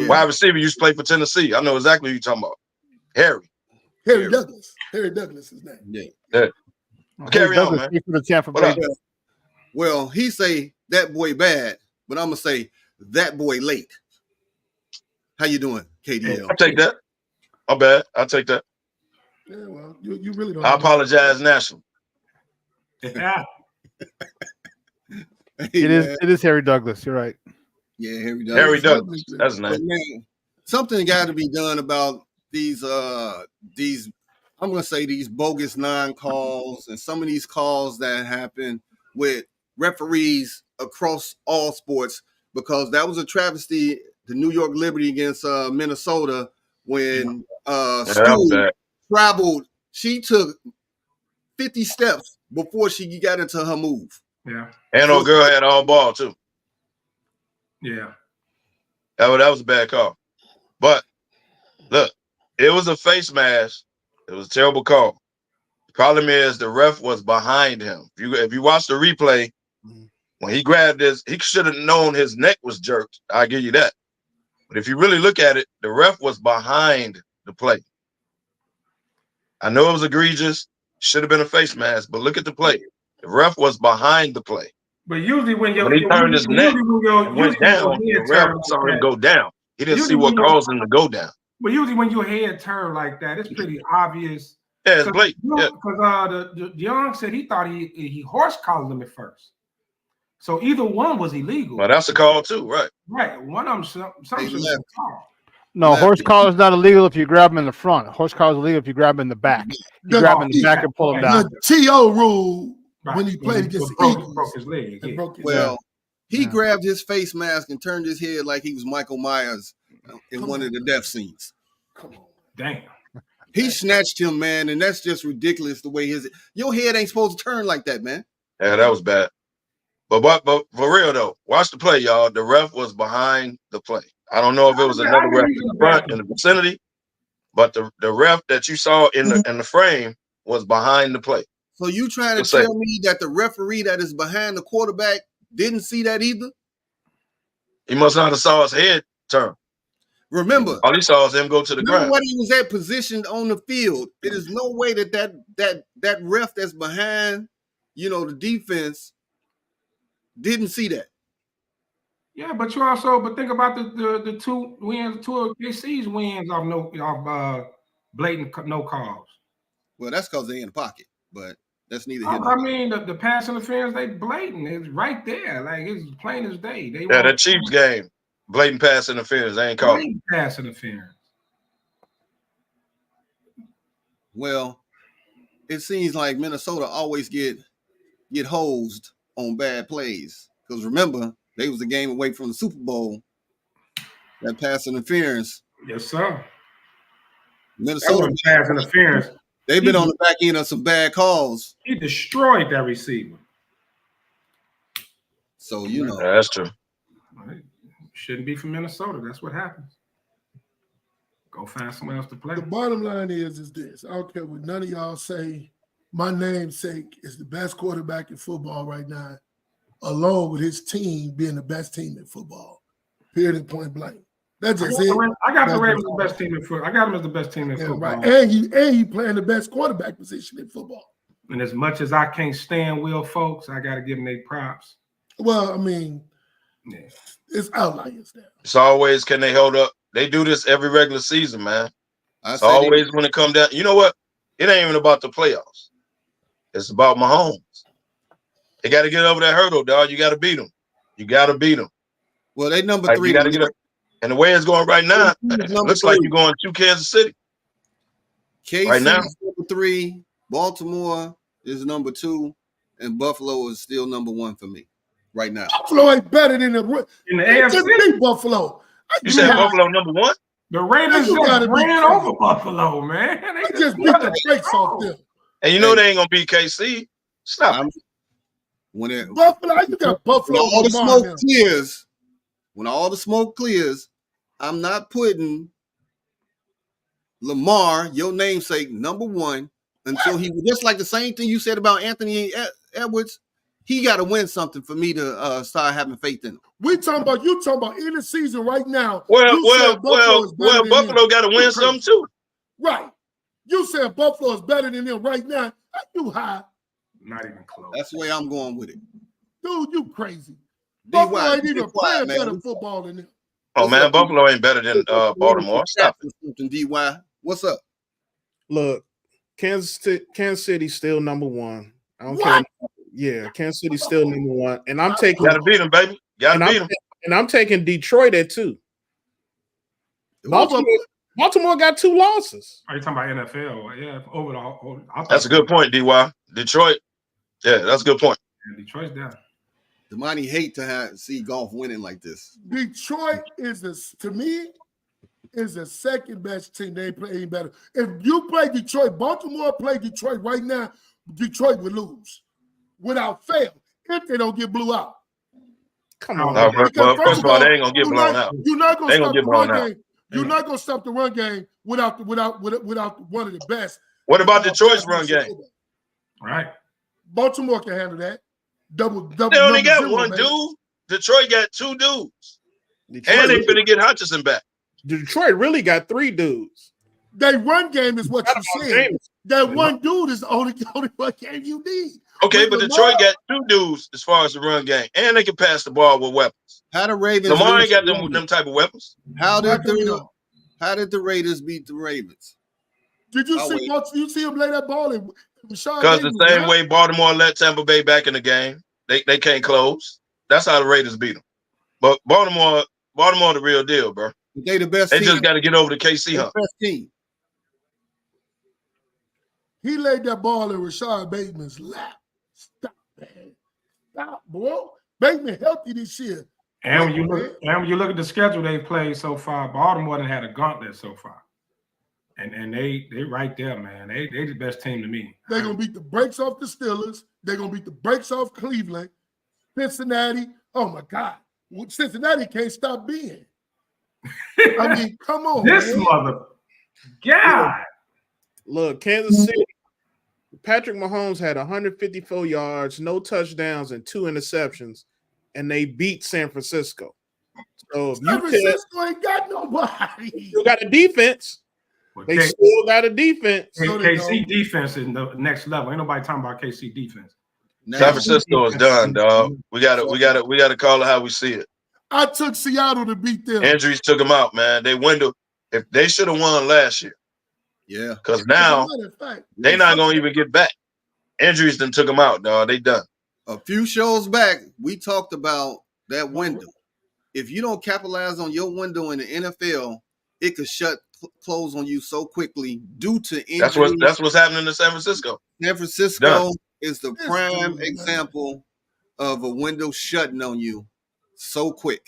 Wide receiver used to play for Tennessee. I know exactly who you talking about. Harry Douglas. Harry Douglas is name. Yeah. Carry on, man. For the Tampa Bay. Well, he say that boy bad, but I'm gonna say that boy late. How you doing, KDL? I'll take that. My bad. I'll take that. Yeah, well, you really don't. I apologize, national. Yeah. It is Harry Douglas. You're right. Yeah, Harry Douglas. Harry Douglas. That's his name. Man, something got to be done about these I'm gonna say these bogus non-calls and some of these calls that happen with referees across all sports, because that was a travesty. The New York Liberty against Minnesota when Stu traveled. She took 50 steps before she got into her move. Yeah. And old girl had all ball too. Yeah. That was a bad call. But look, it was a face mask. It was a terrible call. The problem is the ref was behind him. If you watch the replay, when he grabbed this, he should have known his neck was jerked. I'll give you that. But if you really look at it, the ref was behind the play. I know it was egregious. Should have been a face mask, but look at the play. The ref was behind the play. But usually when he turned his neck and went down, the ref saw him go down. He didn't see what caused him to go down. But usually when your head turned like that, it's pretty obvious. Yeah, it's blatant. Because the Young said he thought he horse collared him at first. So either one was illegal. Well, that's a call too, right? Right. One of them something should have call. No, horse collar is not illegal if you grab him in the front. Horse collar is illegal if you grab him in the back. You grab him in the back and pull him down. The TO rule when he played against the Eagles. Broke his leg. He grabbed his face mask and turned his head like he was Michael Myers in one of the death scenes. Come on. Damn. He snatched him, man, and that's just ridiculous the way your head ain't supposed to turn like that, man. Yeah, that was bad. But for real though, watch the play, y'all. The ref was behind the play. I don't know if it was another ref in the front in the vicinity, but the ref that you saw in the frame was behind the play. So you trying to tell me that the referee that is behind the quarterback didn't see that either? He must not have saw his head turn. Remember, all he saw was him go to the ground. When he was at positioned on the field, it is no way that ref that's behind, the defense didn't see that. Yeah, but think about the two wins, two of KC's wins off blatant no calls. Well, that's because they're in the pocket, but That's neither here I mean, the pass interference, they blatant. It's right there. Like, it's plain as day. Yeah, the Chiefs game, blatant pass interference. They ain't called. Blatant pass interference. Well, it seems like Minnesota always get hosed on bad plays. Because remember, they was a game away from the Super Bowl. That pass interference. Yes, sir. Minnesota pass interference. They've been on the back end of some bad calls. He destroyed that receiver. So, you know. Yeah, that's true. Right. Shouldn't be from Minnesota. That's what happens. Go find someone else to play. The bottom line is this. I don't care what none of y'all say. My namesake is the best quarterback in football right now, along with his team being the best team in football. Period and point blank. That's just it. I got the Ravens the best team in football. I got him as the best team in football. Right. And he playing the best quarterback position in football. And as much as I can't stand Will folks, I got to give him their props. Well, I mean, it's outliers there. It's always, can they hold up? They do this every regular season, man. It's always when it come down. You know what? It ain't even about the playoffs. It's about Mahomes. They got to get over that hurdle, dog. You got to beat them. You got to beat them. Well, they number 3. You got to get up. And the way it's going right now, it looks like you're going to Kansas City. KC right now, is number 3. Baltimore is number 2, and Buffalo is still number 1 for me right now. Buffalo ain't better than the AFC. Buffalo. You said Buffalo number 1? The Ravens just ran over Buffalo, man. They just beat the brakes off them. And you know they ain't gonna beat KC. Stop. Buffalo, you got Buffalo. When all the smoke clears, when all the smoke clears, I'm not putting Lamar, your namesake, number 1 until he, just like the same thing you said about Anthony Edwards. He got to win something for me to start having faith in him. You talking about in the season right now. Well, Buffalo got to win something too. Right. You said Buffalo is better than them right now. Are you high? Not even close. That's the way I'm going with it. Dude, you crazy. Buffalo ain't even playing better football than them. Oh, man, Buffalo ain't better than Baltimore. Stop it. DY, what's up? Look, Kansas City's still number 1. I don't care. Yeah, Kansas City's still number 1. And I'm taking. Got to beat them, baby. Got to beat them. And I'm taking Detroit at 2. Baltimore got 2 losses. Are you talking about NFL? Yeah, overall. That's a good point, DY. Detroit. Yeah, that's a good point. Yeah, Detroit's down. Damani hate to see golf winning like this. Detroit to me, is the second best team. They ain't playing better. If you play Detroit, Baltimore play Detroit right now, Detroit would lose without fail if they don't get blew out. Come on. First of all, they ain't gonna get blown out. You're not gonna stop the run game. You're not gonna stop the run game without one of the best. What about Detroit's run game? Right. Baltimore can handle that. Double. They only got 1 dude. Detroit got 2 dudes. And they finna get Hutchinson back. Detroit really got 3 dudes. Their run game is what you said. That 1 dude is the only run game you need. Okay, but Detroit got 2 dudes as far as the run game, and they can pass the ball with weapons. How the Ravens? Lamar ain't got them type of weapons. How did the Raiders beat the Ravens? Did you see him lay that ball in? Because the same way Baltimore let Tampa Bay back in the game, they can't close. That's how the Raiders beat them. But Baltimore the real deal, bro. They the best. They just got to get over the KC hump. Best team. He laid that ball in Rashad Bateman's lap. Stop, man. Stop, boy. Bateman healthy this year. And when you look at the schedule they've played so far, Baltimore done had a gauntlet so far. And they right there, man. They the best team to me. They're gonna beat the brakes off the Steelers. They're gonna beat the brakes off Cleveland, Cincinnati. Oh my God. Cincinnati can't stop being. I mean, come on. This mother God. Look, Kansas City. Patrick Mahomes had 154 yards, no touchdowns, and 2 interceptions, and they beat San Francisco. So San Francisco ain't got nobody. You got a defense. They still got a defense. KC defense is the next level. Ain't nobody talking about KC defense. San Francisco is done, dog. We gotta call it how we see it. I took Seattle to beat them. Injuries took them out, man. If they should have won last year. Yeah. Because now they're not gonna even get back. Injuries done took them out, dog. They done. A few shows back, we talked about that window. If you don't capitalize on your window in the NFL, it could close on you so quickly due to injury. That's what's happening in San Francisco. San Francisco is the prime example of a window shutting on you so quick.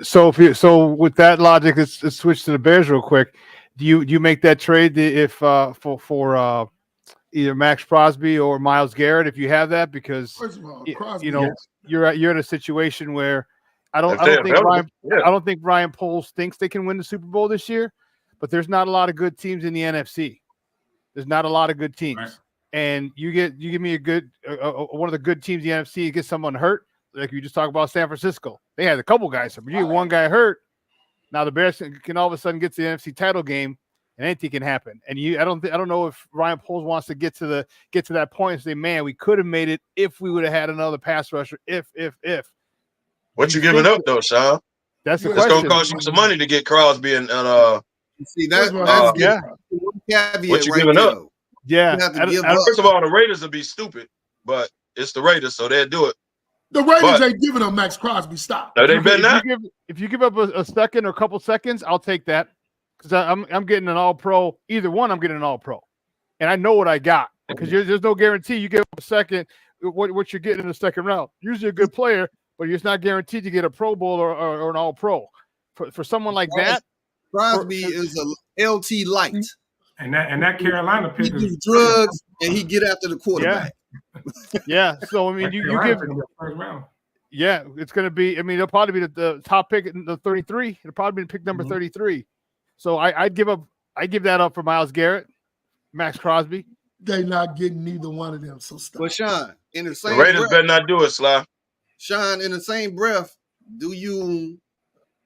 So with that logic, let's switch to the Bears real quick. Do you make that trade if for either Max Crosby or Myles Garrett if you have that? Because First of all, Crosby, you're in a situation where I don't think Ryan Poles thinks they can win the Super Bowl this year, but there's not a lot of good teams in the NFC. There's not a lot of good teams, right. And you give me a good one of the good teams in the NFC, you get someone hurt, like you just talked about San Francisco. They had a couple guys hurt, but you get one guy hurt. Now the Bears can all of a sudden get to the NFC title game, and anything can happen. And I don't know if Ryan Poles wants to get to that point and say, man, we could have made it if we would have had another pass rusher. If. What you giving up though, Sean? That's the question. It's gonna cost you some money to get Crosby and see that's one caveat what you right giving there. up? Yeah. You have to give up. First of all, the Raiders will be stupid, but it's the Raiders, so they'll do it. The Raiders ain't giving up Max Crosby. Stop. No, they better not. If you give up a second or a couple seconds, I'll take that because I'm getting an All-Pro. Either one, I'm getting an All-Pro, and I know what I got because there's no guarantee you give up a second. What you're getting in the second round. Usually a good player, but you're not guaranteed to get a Pro Bowl or an All-Pro. For someone like that, Crosby is a LT light, and that Carolina pick he do drugs and he get after the quarterback. Yeah. So I mean, you give first round. Yeah, it's going to be. I mean, it'll probably be the top pick in the 33. It'll probably be pick number 33. So I'd give that up for Myles Garrett, Max Crosby. They're not getting neither one of them. So stop. But Sean, in the same Raiders breath, better not do it, Sly. Sean, in the same breath, do you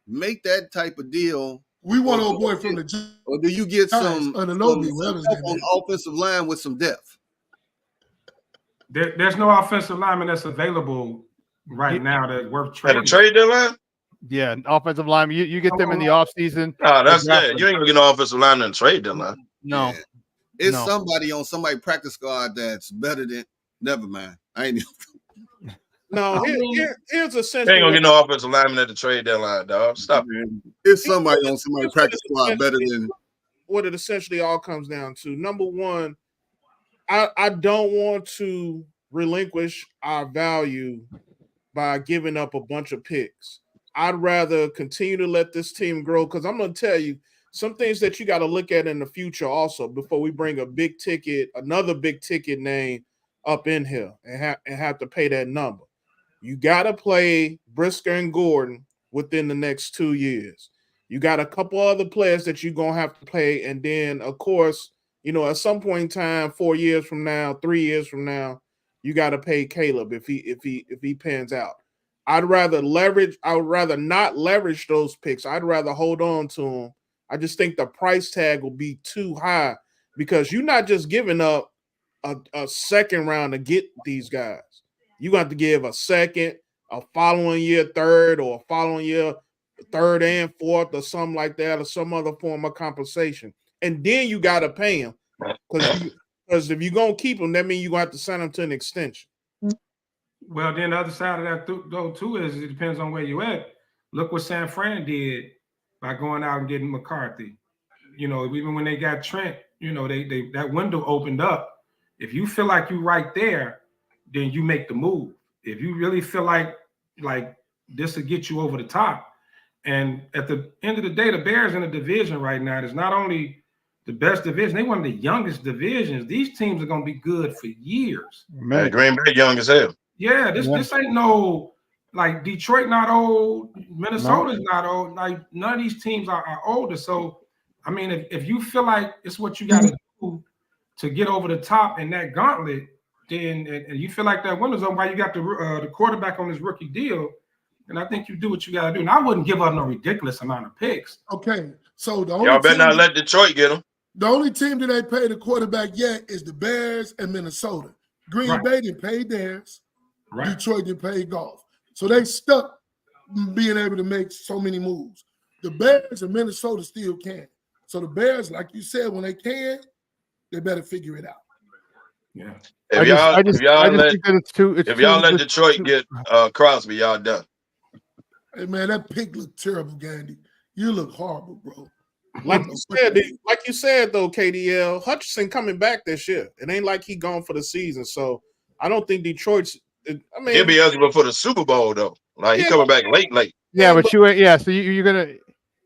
make that type of deal? We want old boy from the or do you get some on the offensive line with some depth? There's no offensive lineman that's available right now that's worth trading. At a trade deadline? Yeah, offensive lineman. You get them in the offseason. Oh, that's it. You ain't gonna get no offensive lineman in the trade deadline. No. Yeah. It's somebody on somebody's practice squad that's better than. Never mind. I ain't. No, here's a sense. You ain't gonna get no offensive lineman at the trade deadline, dog. Stop. It's somebody on somebody's practice squad better than. What it essentially all comes down to. Number one, I don't want to relinquish our value by giving up a bunch of picks. I'd rather continue to let this team grow because I'm going to tell you some things that you got to look at in the future also before we bring another big ticket name up in here and have to pay that number. You got to play Brisker and Gordon within the next 2 years. You got a couple other players that you're going to have to play. And then, of course, at some point in time, 4 years from now, 3 years from now, you got to pay Caleb if he pans out. I'd rather not leverage those picks. I'd rather hold on to them. I just think the price tag will be too high because you're not just giving up a second round to get these guys. You got to give a second, a following year third, or a following year third and fourth, or something like that, or some other form of compensation. And then you got to pay him because if you're going to keep him, that means you're going to have to sign him to an extension. Well, then the other side of that, though, too, is it depends on where you at. Look what San Fran did by going out and getting McCarthy. Even when they got Trent, they that window opened up. If you feel like you're right there, then you make the move. If you really feel like this will get you over the top. And at the end of the day, the Bears in the division right now is not only the best division, they one of the youngest divisions. These teams are going to be good for years. Man, Green Bay young as hell. Yeah, this ain't no, like, Detroit not old, Minnesota's not old. Like, none of these teams are older. So, I mean, if you feel like it's what you got to do to get over the top in that gauntlet, then and you feel like that window's open while you got the quarterback on this rookie deal, and I think you do what you got to do. And I wouldn't give up no ridiculous amount of picks. Okay, so y'all better not let Detroit get them. The only team that ain't paid the quarterback yet is the Bears and Minnesota. Green Bay didn't pay theirs. Right. Detroit didn't pay golf. So they stuck being able to make so many moves. The Bears and Minnesota still can. So the Bears, like you said, when they can, they better figure it out. If I y'all just let think that it's too. if y'all let Detroit get Crosby, y'all done. Hey man, that pick looked terrible, Gandy. You look horrible, bro. Like you said though, KDL Hutchinson coming back this year. It ain't like he gone for the season, so I don't think Detroit's. I mean, He'll be eligible for the Super Bowl though. Like he coming back late. Yeah, but so you're gonna.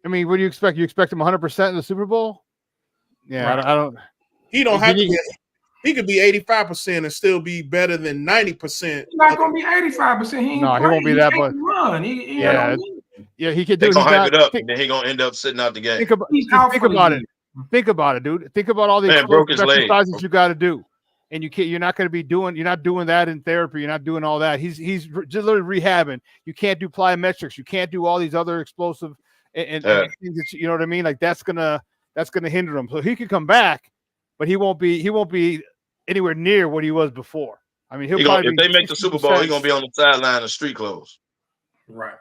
I mean, what do you expect? You expect him 100% in the Super Bowl? Yeah, Right. I don't. He don't have to. He could be 85% and still be better than 90%. He's not gonna be 85%. He won't be that. But run. Yeah, he could do. They're gonna hype it up, think, and then he gonna end up sitting out the game. Think about it. Think about it, dude. Think about all the explosive exercises you got to do, and you can't. You're not going to be doing. You're not doing that in therapy. You're not doing all that. He's just literally rehabbing. You can't do plyometrics. You can't do all these other explosive and things that you know what I mean. Like that's gonna hinder him. So he could come back, but he won't be anywhere near what he was before. I mean, if they make the Super Bowl, he's gonna be on the sideline in street clothes. Right.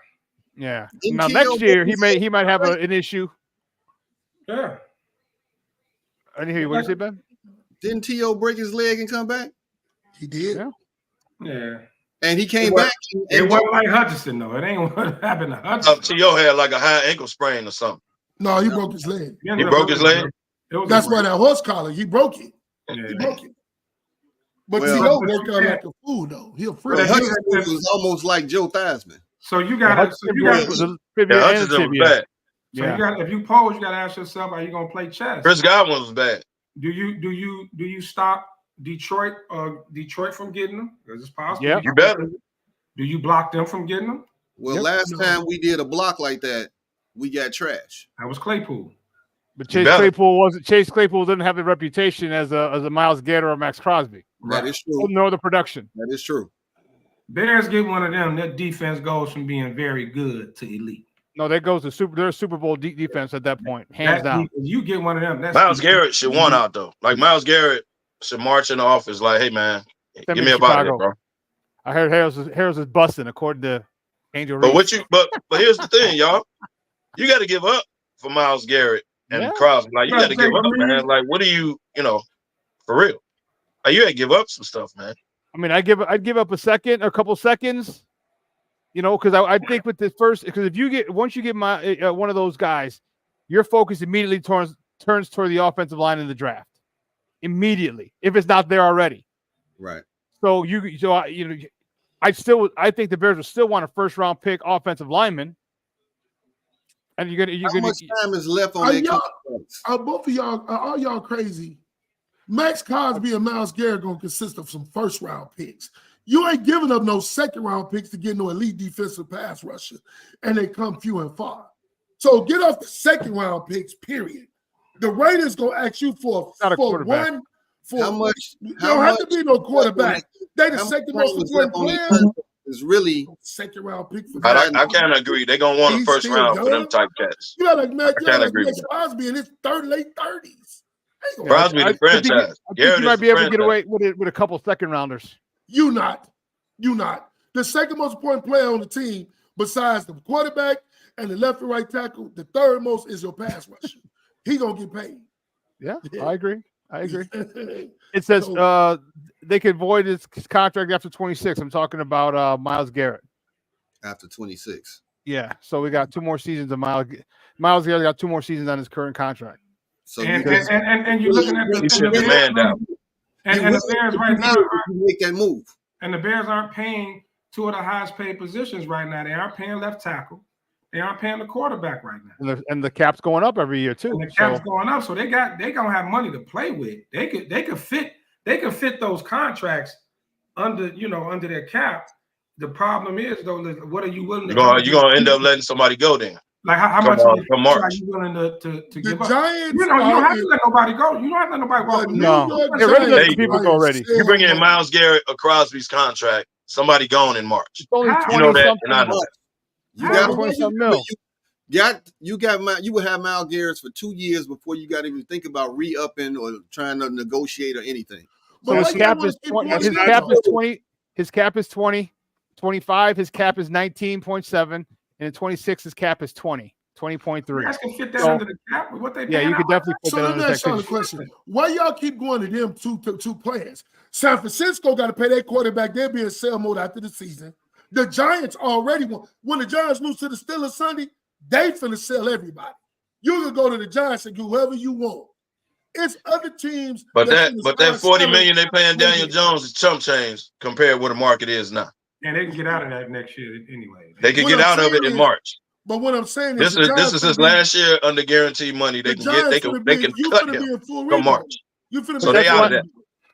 Yeah. Now next year he might have an issue. Yeah. I didn't hear you. What did you say, Ben? Didn't T.O. break his leg and come back? He did. Yeah. And he came back. It wasn't like Hutchinson, though. It ain't what happened to Hutchinson. T.O. had like a high ankle sprain or something. No, he broke his leg. He broke his leg? That's why that horse collar, he broke it. Yeah. He broke it. But T.O. worked out like a fool, though. He a freak. Hutchinson was almost like Joe Theismann. So you got Hutchinson was bad. So if you pose, you got to ask yourself, are you going to play chess? Chris Godwin was bad. Do you stop Detroit from getting them? Because it's possible. Yeah, you better. Do you block them from getting them? Well, last time we did a block like that, we got trash. That was Claypool. But Chase Claypool didn't have the reputation as a Myles Garrett or Max Crosby. That is true. No other production. That is true. Bears get one of them. That defense goes from being very good to elite. No, that goes to their Super Bowl defense at that point, hands down. You get one of them. Myles Garrett should want out though. Like Myles Garrett should march in the office like, "Hey man, give me a body, bro." I heard Harris is busting according to Angel But Reese. but here's the thing, y'all. You got to give up for Myles Garrett and Crosby. Like you got to give up, man. Like what do you for real? Like, you got to give up some stuff, man. I mean, I'd give up a couple seconds. Because I think with this first, because once you get one of those guys, your focus immediately turns toward the offensive line in the draft. Immediately, if it's not there already. Right. So I think the Bears will still want a first round pick offensive lineman. And how much time is left on that contracts? Both of y'all, are all y'all crazy? Max Crosby and Myles Garrett gonna consist of some first round picks. You ain't giving up no second round picks to get no elite defensive pass rusher, and they come few and far. So get off the second round picks, period. The Raiders gonna ask you for one. How much? You don't have to be no quarterback. They the second most important player. Is really second round pick for I can't agree. They're gonna want a first round for them type cats. You got like Max Crosby in his late 30s. Crosby the franchise. I think you might be able to get away with a couple second rounders. You not. The second most important player on the team, besides the quarterback and the left and right tackle, the third most is your pass rusher. He gonna get paid. Yeah. I agree. It says they could void his contract after 26. I'm talking about Myles Garrett. After 26. Yeah. So we got 2 more seasons of Myles Garrett got 2 more seasons on his current contract. So and you're looking at the man down. And the Bears right now make that move. And the Bears aren't paying 2 of the highest paid positions right now. They aren't paying left tackle. They aren't paying the quarterback right now. And the cap's going up every year too. And the cap's going up, so they gonna have money to play with. They could fit those contracts under their cap. The problem is though, what are you willing to do? You're gonna end up letting somebody go then. Like how much are you willing to give up? Giants, you don't have to let nobody go. You don't have to let nobody go. No, they're ready to let people go already. You bring in Myles Garrett or Crosby's contract, somebody gone in March. It's only you know that, and I know. You got 20-something mil. You would have Myles Garrett for 2 years before you got to even think about re-upping or trying to negotiate or anything. So his cap is 20. His cap is 20. 25. His cap is 19.7. And in 26, his cap is 20. 20.3. You guys can fit that under the cap with what they Yeah, you could definitely put So that let under me the ask y'all a cap. question. Why y'all keep going to them two players? San Francisco got to pay their quarterback. They'll be in sell mode after the season. The Giants already won. When the Giants lose to the Steelers Sunday, they finna sell everybody. You can go to the Giants and do whoever you want. It's other teams. But that $40 million they paying selling. Daniel Jones is chump change compared to what the market is now. And they can get out of that next year anyway. They can What get I'm out of it saying in is- March. But what I'm saying This is his last year under guaranteed money. They can cut him from March. You finna So be they out of that.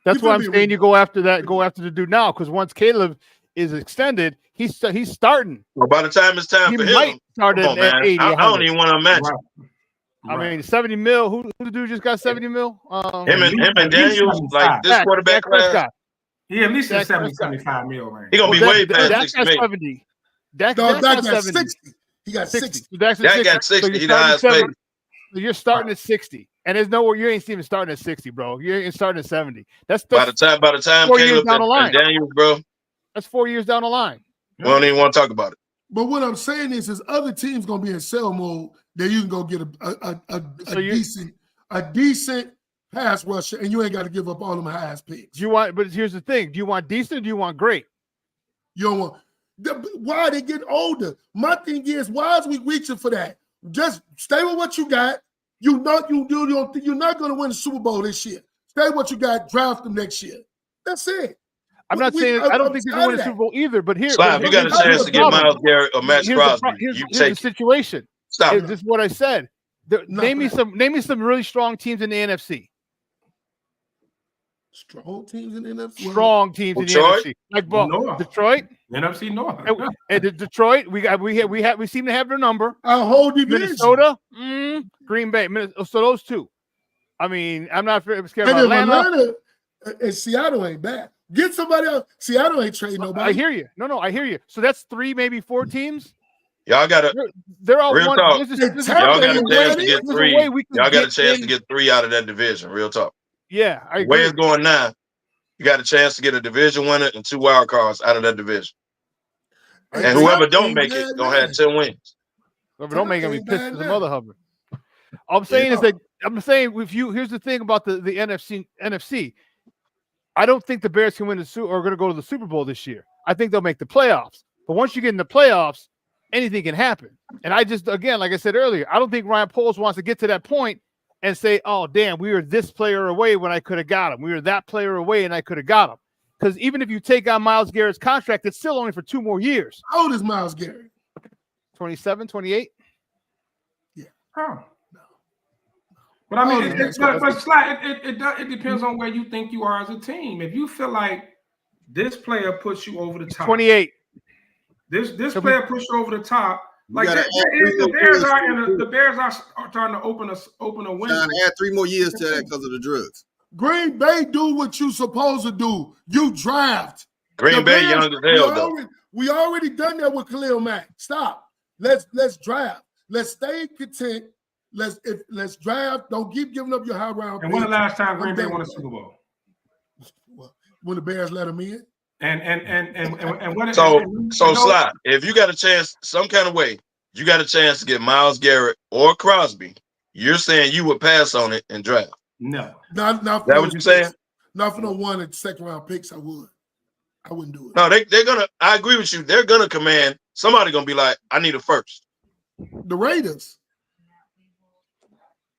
That's why I'm saying you go after that. Go after the dude now, because once Caleb is extended, he's starting. Well, by the time it's time He for might him, start come on, at man. 80. I don't even want to match. Right. I mean, 70 mil. Who the dude just got 70 mil? Him and Daniels, like this quarterback class. He at least Dak is 70, Prescott. 75 mil range. He gonna be way past Dak 60 got million. 70. Dak Dak got got 70. 60. He got 60. So Dak got 60. So He the highest paid. So you're starting at 60, and there's nowhere you ain't even starting at 60, bro. You ain't starting at 70. That's By the time 4 years Caleb down the line. and Daniels, bro, That's 4 years down the line. we don't even want to talk about it. But what I'm saying is other teams gonna be in sell mode that you can go get a decent pass rusher, and you ain't got to give up all them high ass picks. But here's the thing: do you want decent? Or do you want great? You don't want. Why are they getting older? My thing is, why is we reaching for that? Just stay with what you got. You're not going to win the Super Bowl this year. Stay what you got. Draft them next year. That's it. I'm not saying I don't think they're going to win the Super Bowl either. But here, Slav, you got a chance to get Myles Garrett or Max Crosby. Here's the situation. Stop. This is what I said. Name me some really strong teams in the NFC. Strong teams in the NFC. Strong teams in the NFC. Like Detroit. NFC North. And Detroit, we seem to have their number. Our whole division. Minnesota, Green Bay. So those two. I mean, I'm not scared about Atlanta. And Seattle ain't bad. Get somebody else. Seattle ain't trading nobody. I hear you. No, I hear you. So that's 3, maybe 4 teams. Y'all got to. They're all real one. talk. Y'all got a chance to get 3. Y'all got a chance to get 3 out of that division. Real talk. Yeah, I agree. The way it's going now, you got a chance to get a division winner and 2 wild cards out of that division. And whoever don't make it gonna have 10 wins. Whoever don't make it, be pissed as a mother hubber. All I'm saying is that here's the thing about the NFC. I don't think the Bears can win are going to go to the Super Bowl this year. I think they'll make the playoffs. But once you get in the playoffs, anything can happen. And I just, again, like I said earlier, I don't think Ryan Poles wants to get to that point and say, oh, damn, we were this player away when I could have got him. We were that player away and I could have got him. Because even if you take on Myles Garrett's contract, it's still only for 2 more years. How old is Myles Garrett? 27, 28? Yeah. Oh. But I mean, it depends on where you think you are as a team. If you feel like this player puts you over the top. 28. This player pushed you over the top. Like the Bears are trying to open a window. Trying to add 3 more years to that because of the drugs. Green Bay do what you supposed to do. You draft. Green Bay young as hell though. We already done that with Khalil Mack. Stop. Let's draft. Let's stay content. Let's draft. Don't keep giving up your high round. And when the last time Green Bay won a Super Bowl? When the Bears let them in. So Sly, if you got a chance, some kind of way, you got a chance to get Myles Garrett or Crosby, you're saying you would pass on it and draft. No. Not is that what you're saying? Not for no 1 and 2nd round picks, I would. I wouldn't do it. No, they're gonna. I agree with you. They're gonna command. Somebody gonna be like, I need a first. The Raiders.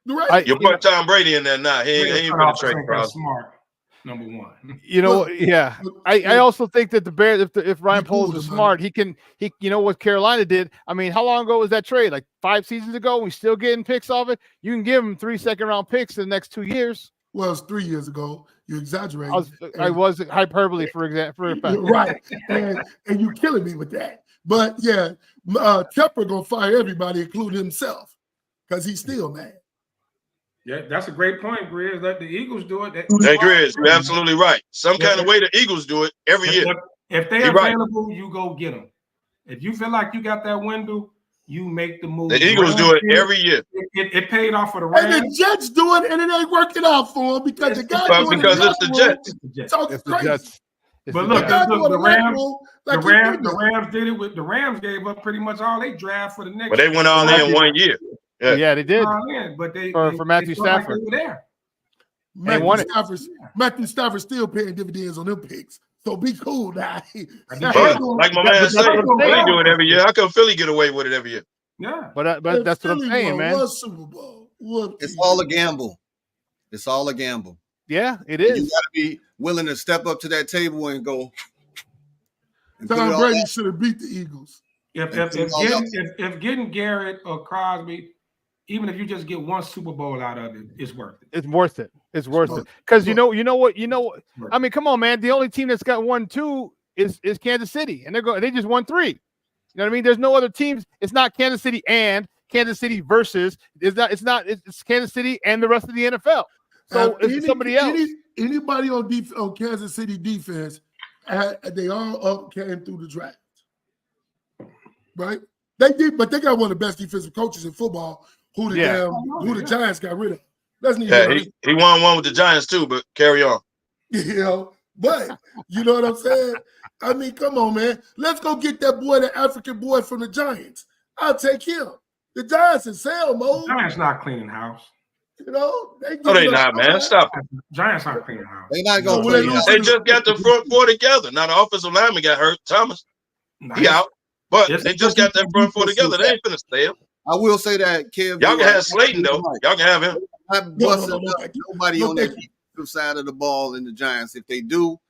You put Tom Brady in there now. He ain't gonna trade Crosby. Smart. Number 1. You know, yeah. I also think that the Bears, if Ryan Poles is smart, he you know what Carolina did. I mean, how long ago was that trade? Like 5 seasons ago. We still getting picks off it. You can give him 3 second-round picks in the next 2 years. Well, it's 3 years ago. You exaggerating. I was hyperbole for a fact. Right, and you're killing me with that. But yeah, Tepper gonna fire everybody, including himself, because he's still mad. Yeah, that's a great point, Grizz. Let the Eagles do it. Hey, Grizz, you're absolutely right. Some kind of way the Eagles do it every year. If they're available, you go get them. If you feel like you got that window, you make the move. The Eagles do it every year. It paid off for the Rams. And the Jets do it, and it ain't working out for them because the guy doing because it's the Jets. It's crazy. Jets. But look, the Rams did it with the Rams gave up pretty much all they draft for the next. But they went all in 1 year. Yeah, they did. But they for Matthew Stafford. Like they were there. Matthew Stafford still paying dividends on them picks. So be cool now. Like my man said, Philly do it every year. How come Philly get away with it every year? Yeah, but that's what I'm saying, man. One Super Bowl. It's all a gamble. It's all a gamble. Yeah, it is. You got to be willing to step up to that table and go. Tom Brady should have beat the Eagles. If getting Garrett or Crosby, even if you just get one Super Bowl out of it, it's worth it. It's worth it. It's worth it. Because you know what. I mean, come on, man. The only team that's got 1-2 is Kansas City, and they just won 3. You know what I mean? There's no other teams. It's not Kansas City and Kansas City versus. It's Kansas City and the rest of the NFL. So it's somebody else. Anybody on Kansas City defense, they all came through the draft, right? They did, but they got one of the best defensive coaches in football. Who the Giants got rid of? He won one with the Giants too. But carry on. But you know what I'm saying? I mean, come on, man. Let's go get that boy, the African boy from the Giants. I'll take him. The Giants in sale mode. Giants not cleaning house. You know, they not, man. Stop it. Giants aren't cleaning house. They not going to They just got the front four together. Now the offensive lineman got hurt. Thomas, he out. But they just got that front four together. They ain't finna stay up. I will say that, Kev. Y'all can have Slayton, though. Y'all can have him. Nobody on that defensive side of the ball in the Giants. If they do,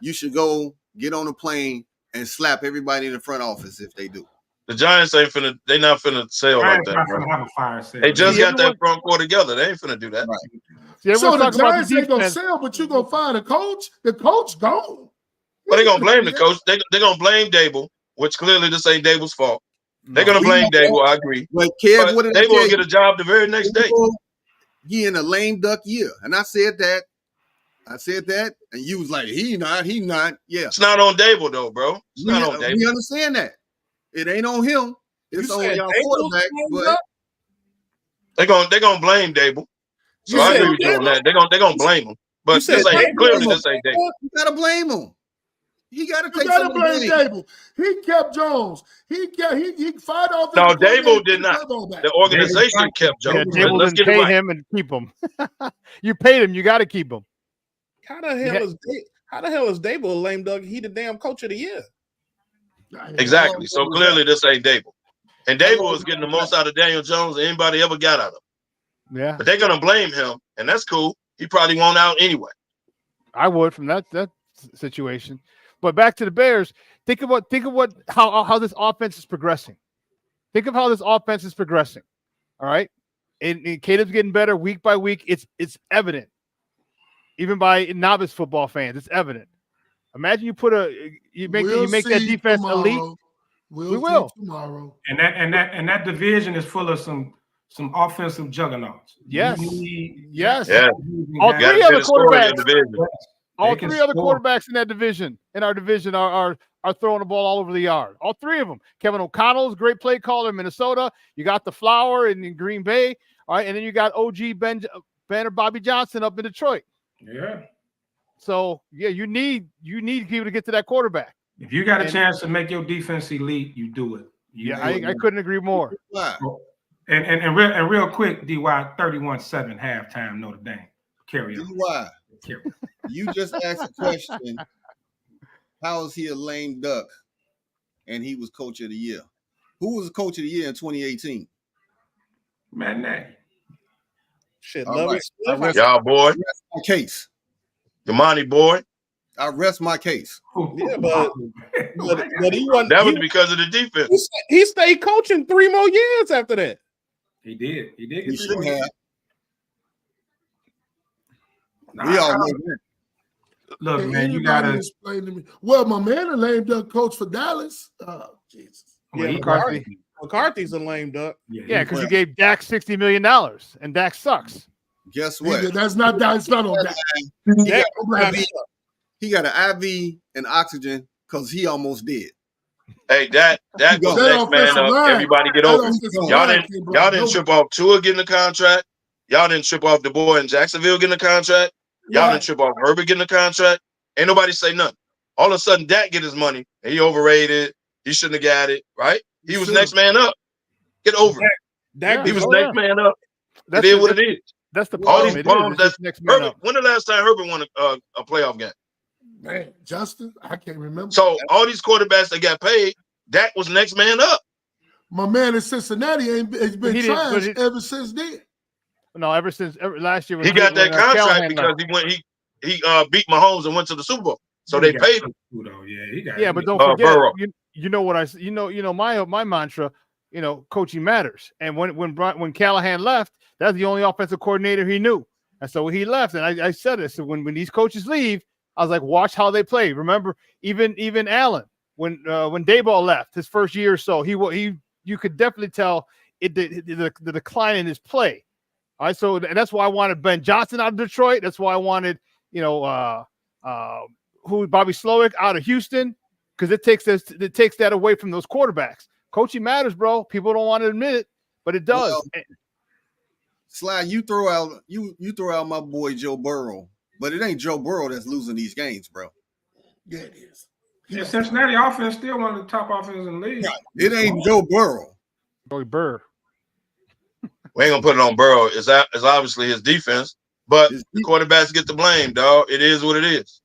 you should go get on a plane and slap everybody in the front office if they do. The Giants ain't finna. They not finna sell like that, bro. Have a fire sale. They just got that front four together. They ain't finna do that. Right. So the Giants ain't gonna sell, but you gonna fire the coach. The coach gone. But they gonna blame the coach. They gonna blame Dable, which clearly this ain't Dable's fault. They're gonna blame Dable. I agree. But Kev, what did they will get a job the very next day. He in a lame duck year, and I said that, and you was like, he not. Yeah, it's not on Dable though, bro. It's not on Dable. We understand that. It ain't on him. It's on y'all quarterback. But they're gonna blame Dable. So I agree with you on that. They're gonna blame him. But this ain't clearly this ain't Dable. You gotta blame him. He gotta take some blame Dable. He kept Jones. He fired off. No, Dable did not. The organization kept Jones. Yeah, Dable didn't pay him and keep him. You paid him. You got to keep him. How the hell is Dable a lame duck? He the damn coach of the year. Exactly. So clearly this ain't Dable. And Dable is getting the most out of Daniel Jones than anybody ever got out of him. Yeah. But they're gonna blame him, and that's cool. He probably won't out anyway. I would from that situation. But back to the Bears. Think of how this offense is progressing. Think of how this offense is progressing. All right. And Caleb's getting better week by week. It's evident. Even by novice football fans, it's evident. Imagine you make that defense elite. We will tomorrow. And that division is full of some offensive juggernauts. Yes. Yeah. All three other quarterbacks. All three other quarterbacks in our division are throwing the ball all over the yard. All three of them. Kevin O'Connell is a great play caller in Minnesota. You got the Flower in Green Bay. All right, and then you got OG Ben or Bobby Johnson up in Detroit. Yeah. So you need people to get to that quarterback. If you got a chance to make your defense elite, you do it. I couldn't agree more. And real quick, DY 31-7 halftime Notre Dame. Carry on. DY. You just asked a question. How is he a lame duck? And he was coach of the year. Who was the coach of the year in 2018? Man, shit, right. Y'all boy. Rest my case. The money boy. I rest my case. Yeah, but he wasn't. That was because of the defense. He stayed coaching 3 more years after that. He did. He should have. We all know that. Look, man, you gotta explain to me. Well, my man, a lame duck coach for Dallas. Oh, Jesus. Yeah, McCarthy's a lame duck. Yeah, because you gave Dak $60 million, and Dak sucks. Guess what? Nigga, that's not on Dak. He got an IV and oxygen because he almost did. Hey, that was next man up. Everybody get over it. Y'all didn't trip off Tua getting the contract. Y'all didn't trip off the boy in Jacksonville getting the contract. Y'all didn't trip off Herbert getting the contract. Ain't nobody say nothing. All of a sudden, Dak get his money. And he overrated. He shouldn't have got it, right? He was next man up. Get over it. Dak He was next man up. That's it is what it is. That's the All problem. these bombs. That's next man Herbert. up. When the last time Herbert won a playoff game? Man, Justin, I can't remember. So all these quarterbacks that got paid, Dak was next man up. My man in Cincinnati it's been trash ever since then. No, ever since last year. He got that contract because he beat Mahomes and went to the Super Bowl. So they paid him. Yeah, but don't forget, you know what my mantra, coaching matters. And when Callahan left, that's the only offensive coordinator he knew. And so he left, and I said it. So when these coaches leave, I was like, watch how they play. Remember, even Allen, when Dayball left his first year or so, you could definitely tell the decline in his play. All right, so that's why I wanted Ben Johnson out of Detroit. That's why I wanted Bobby Slowick out of Houston, because it takes that away from those quarterbacks. Coaching matters, bro. People don't want to admit it, but it does. Well, Sly, you throw out my boy Joe Burrow, but it ain't Joe Burrow that's losing these games, bro. Yeah, it is. Yeah, Cincinnati offense still one of the top offenses in the league. Right. It ain't Joe Burrow. Burr. We ain't gonna put it on Burrow. It's obviously his defense, but the quarterbacks get the blame, dog. It is what it is.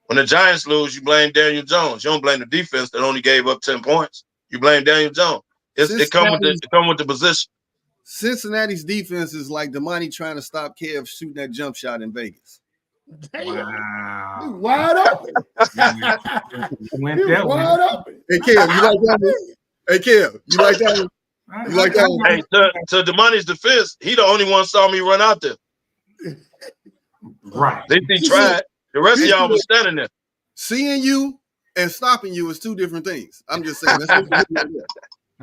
When the Giants lose, you blame Daniel Jones. You don't blame the defense that only gave up 10 points. You blame Daniel Jones. It come with the position. Cincinnati's defense is like Damani trying to stop Kev shooting that jump shot in Vegas. Damn. Wow. He wide open. Wide open. Hey, Kev, you like that one? Hey, Kev, you like that one? You like that one? Hey, to Damani's defense, he the only one saw me run out there. Right. He tried. The rest of y'all was standing there. Seeing you and stopping you is two different things. I'm just saying.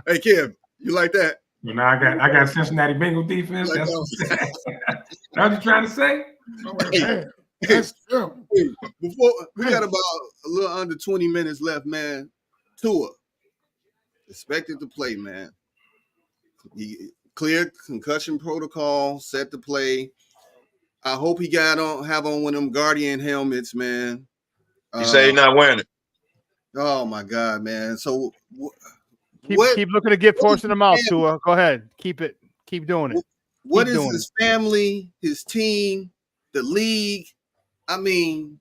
Hey, Kev, you like that? Well, now I got Cincinnati Bengals defense. That's what you trying to say? Hey, that's true. Before we got about a little under 20 minutes left, man. Tua expected to play, man. He cleared concussion protocol, set to play. I hope he have on one of them Guardian helmets, man. You say he's not wearing it. Oh my God, man! So keep looking to get force in the mouth, Tua. Go ahead, keep doing it. What is his family, his team, the league? I mean,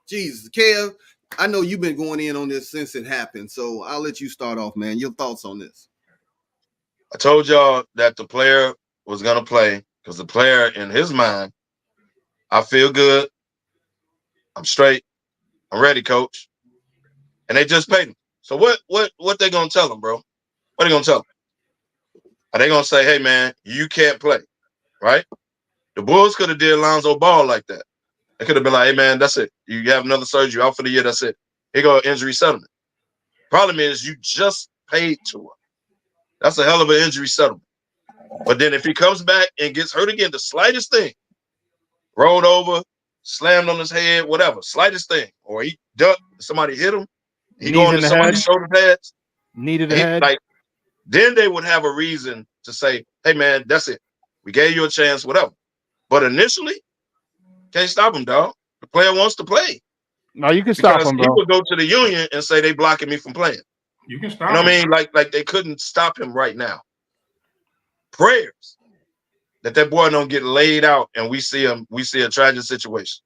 Jesus, Kev, I know you've been going in on this since it happened, so I'll let you start off, man. Your thoughts on this? I told y'all that the player was gonna play because the player, in his mind, I feel good. I'm straight. I'm ready, coach. And they just paid him. So what they gonna tell him, bro? What are they gonna tell him? Are they gonna say, hey man, you can't play, right? The Bulls could have did Lonzo Ball like that. They could have been like, hey man, that's it. You have another surgery out for the year, that's it. Here go injury settlement. Problem is you just paid to him. That's a hell of an injury settlement. But then if he comes back and gets hurt again, the slightest thing, rolled over, slammed on his head, whatever, slightest thing, or he ducked, somebody hit him, he going to somebody's shoulder pads, needed a head. Like, then they would have a reason to say, hey man, that's it. We gave you a chance, whatever. But initially, can't stop him, dog. The player wants to play. No, you can stop him, bro. He would go to the union and say they blocking me from playing. You can stop him. You know what I him. mean? Like they couldn't stop him right now. Prayers that boy don't get laid out and we see a tragic situation.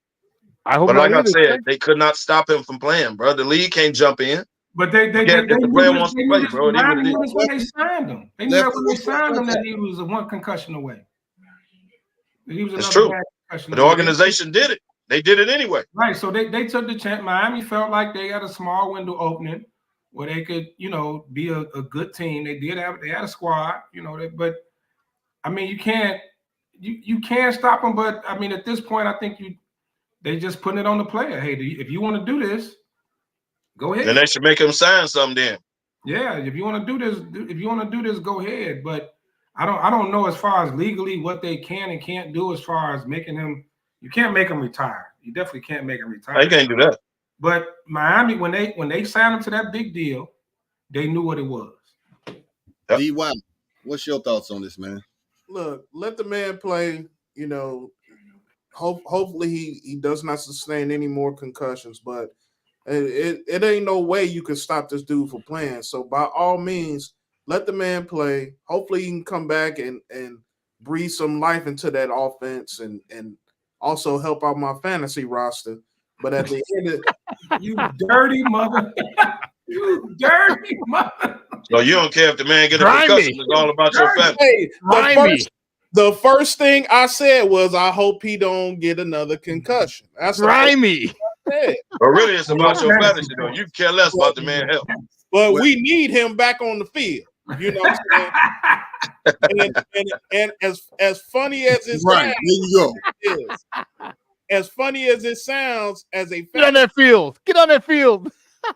I hope. But like I said, they could not stop him from playing, bro. The league can't jump in. But the player wants to play, bro. When they signed him, they knew when they signed him that he was a one concussion away. It's true. But the organization did it. They did it anyway. Right. So they took the chance. Miami felt like they had a small window opening where they could, be a good team. They had a squad, but I mean, you can't stop them. But I mean, at this point, I think they just putting it on the player. Hey, if you want to do this, go ahead. Then they should make him sign something then. Yeah, if you want to do this, go ahead. But I don't know as far as legally what they can and can't do as far as making him. You can't make him retire. You definitely can't make him retire. You can't do that. But Miami, when they signed him to that big deal, they knew what it was. Yep. D.Y., what's your thoughts on this, man? Look, let the man play. Hopefully he does not sustain any more concussions. But It ain't no way you can stop this dude from playing. So by all means, let the man play. Hopefully he can come back and breathe some life into that offense and also help out my fantasy roster. But at the end of you dirty mother. You dirty mother. So you don't care if the man get a concussion. It's all about your family. Hey, the first thing I said was I hope he don't get another concussion. That's grimy. But really, it's about your fantasy, though. You care less about the man health. But we need him back on the field. You know what I'm saying? and as funny as it sounds, there you go. As funny as it sounds, as a get on that field. Get on that field.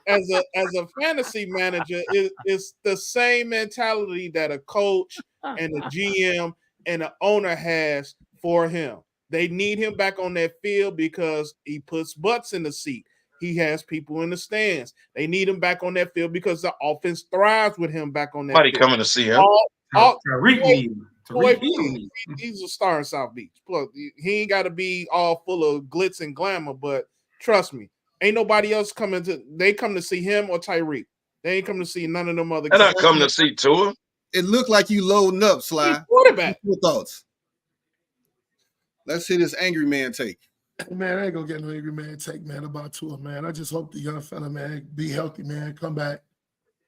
As a fantasy manager, it's the same mentality that a coach and a GM and an owner has for him. They need him back on that field because he puts butts in the seat. He has people in the stands. They need him back on that field because the offense thrives with him back on that Somebody field. coming to see him. He's a star in South Beach. Look, he ain't got to be all full of glitz and glamour, but trust me, ain't nobody else coming to. They come to see him or Tyreek. They ain't come to see none of them other. They're not coming to see Tua. It looked like you loading up, Sly. Quarterback. Your thoughts? Let's hear this angry man take. Man, I ain't gonna get no angry man take, man, about Tua, man. I just hope the young fella, man, be healthy, man, come back,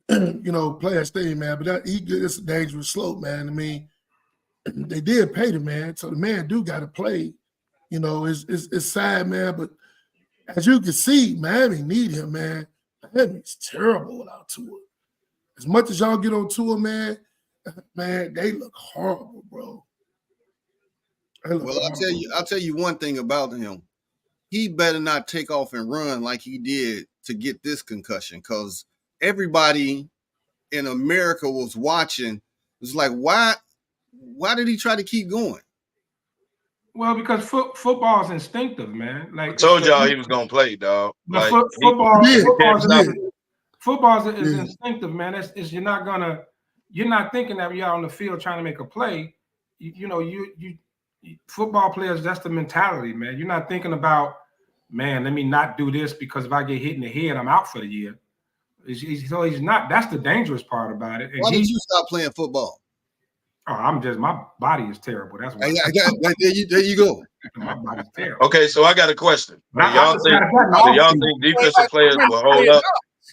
play and stay, man. But it's a dangerous slope, man. I mean, they did pay the man, so the man do got to play. It's sad, man, but as you can see, Miami need him, man. Miami's terrible without Tua. As much as y'all get on Tua, man, they look horrible, bro. Well, I'll tell you one thing about him. He better not take off and run like he did to get this concussion, because everybody in America was watching. It was like, why did he try to keep going? Well, because football is instinctive, man. Like I told y'all he was gonna play, dog. Like, football is instinctive, man. You're not thinking that you're out on the field trying to make a play. Football players, that's the mentality, man. You're not thinking about, man, let me not do this because if I get hit in the head, I'm out for the year. So he's not. That's the dangerous part about it. And why did you stop playing football? Oh, my body is terrible. That's why. There you go. My body's terrible. Okay, so I got a question. Do y'all think defensive players will hold up?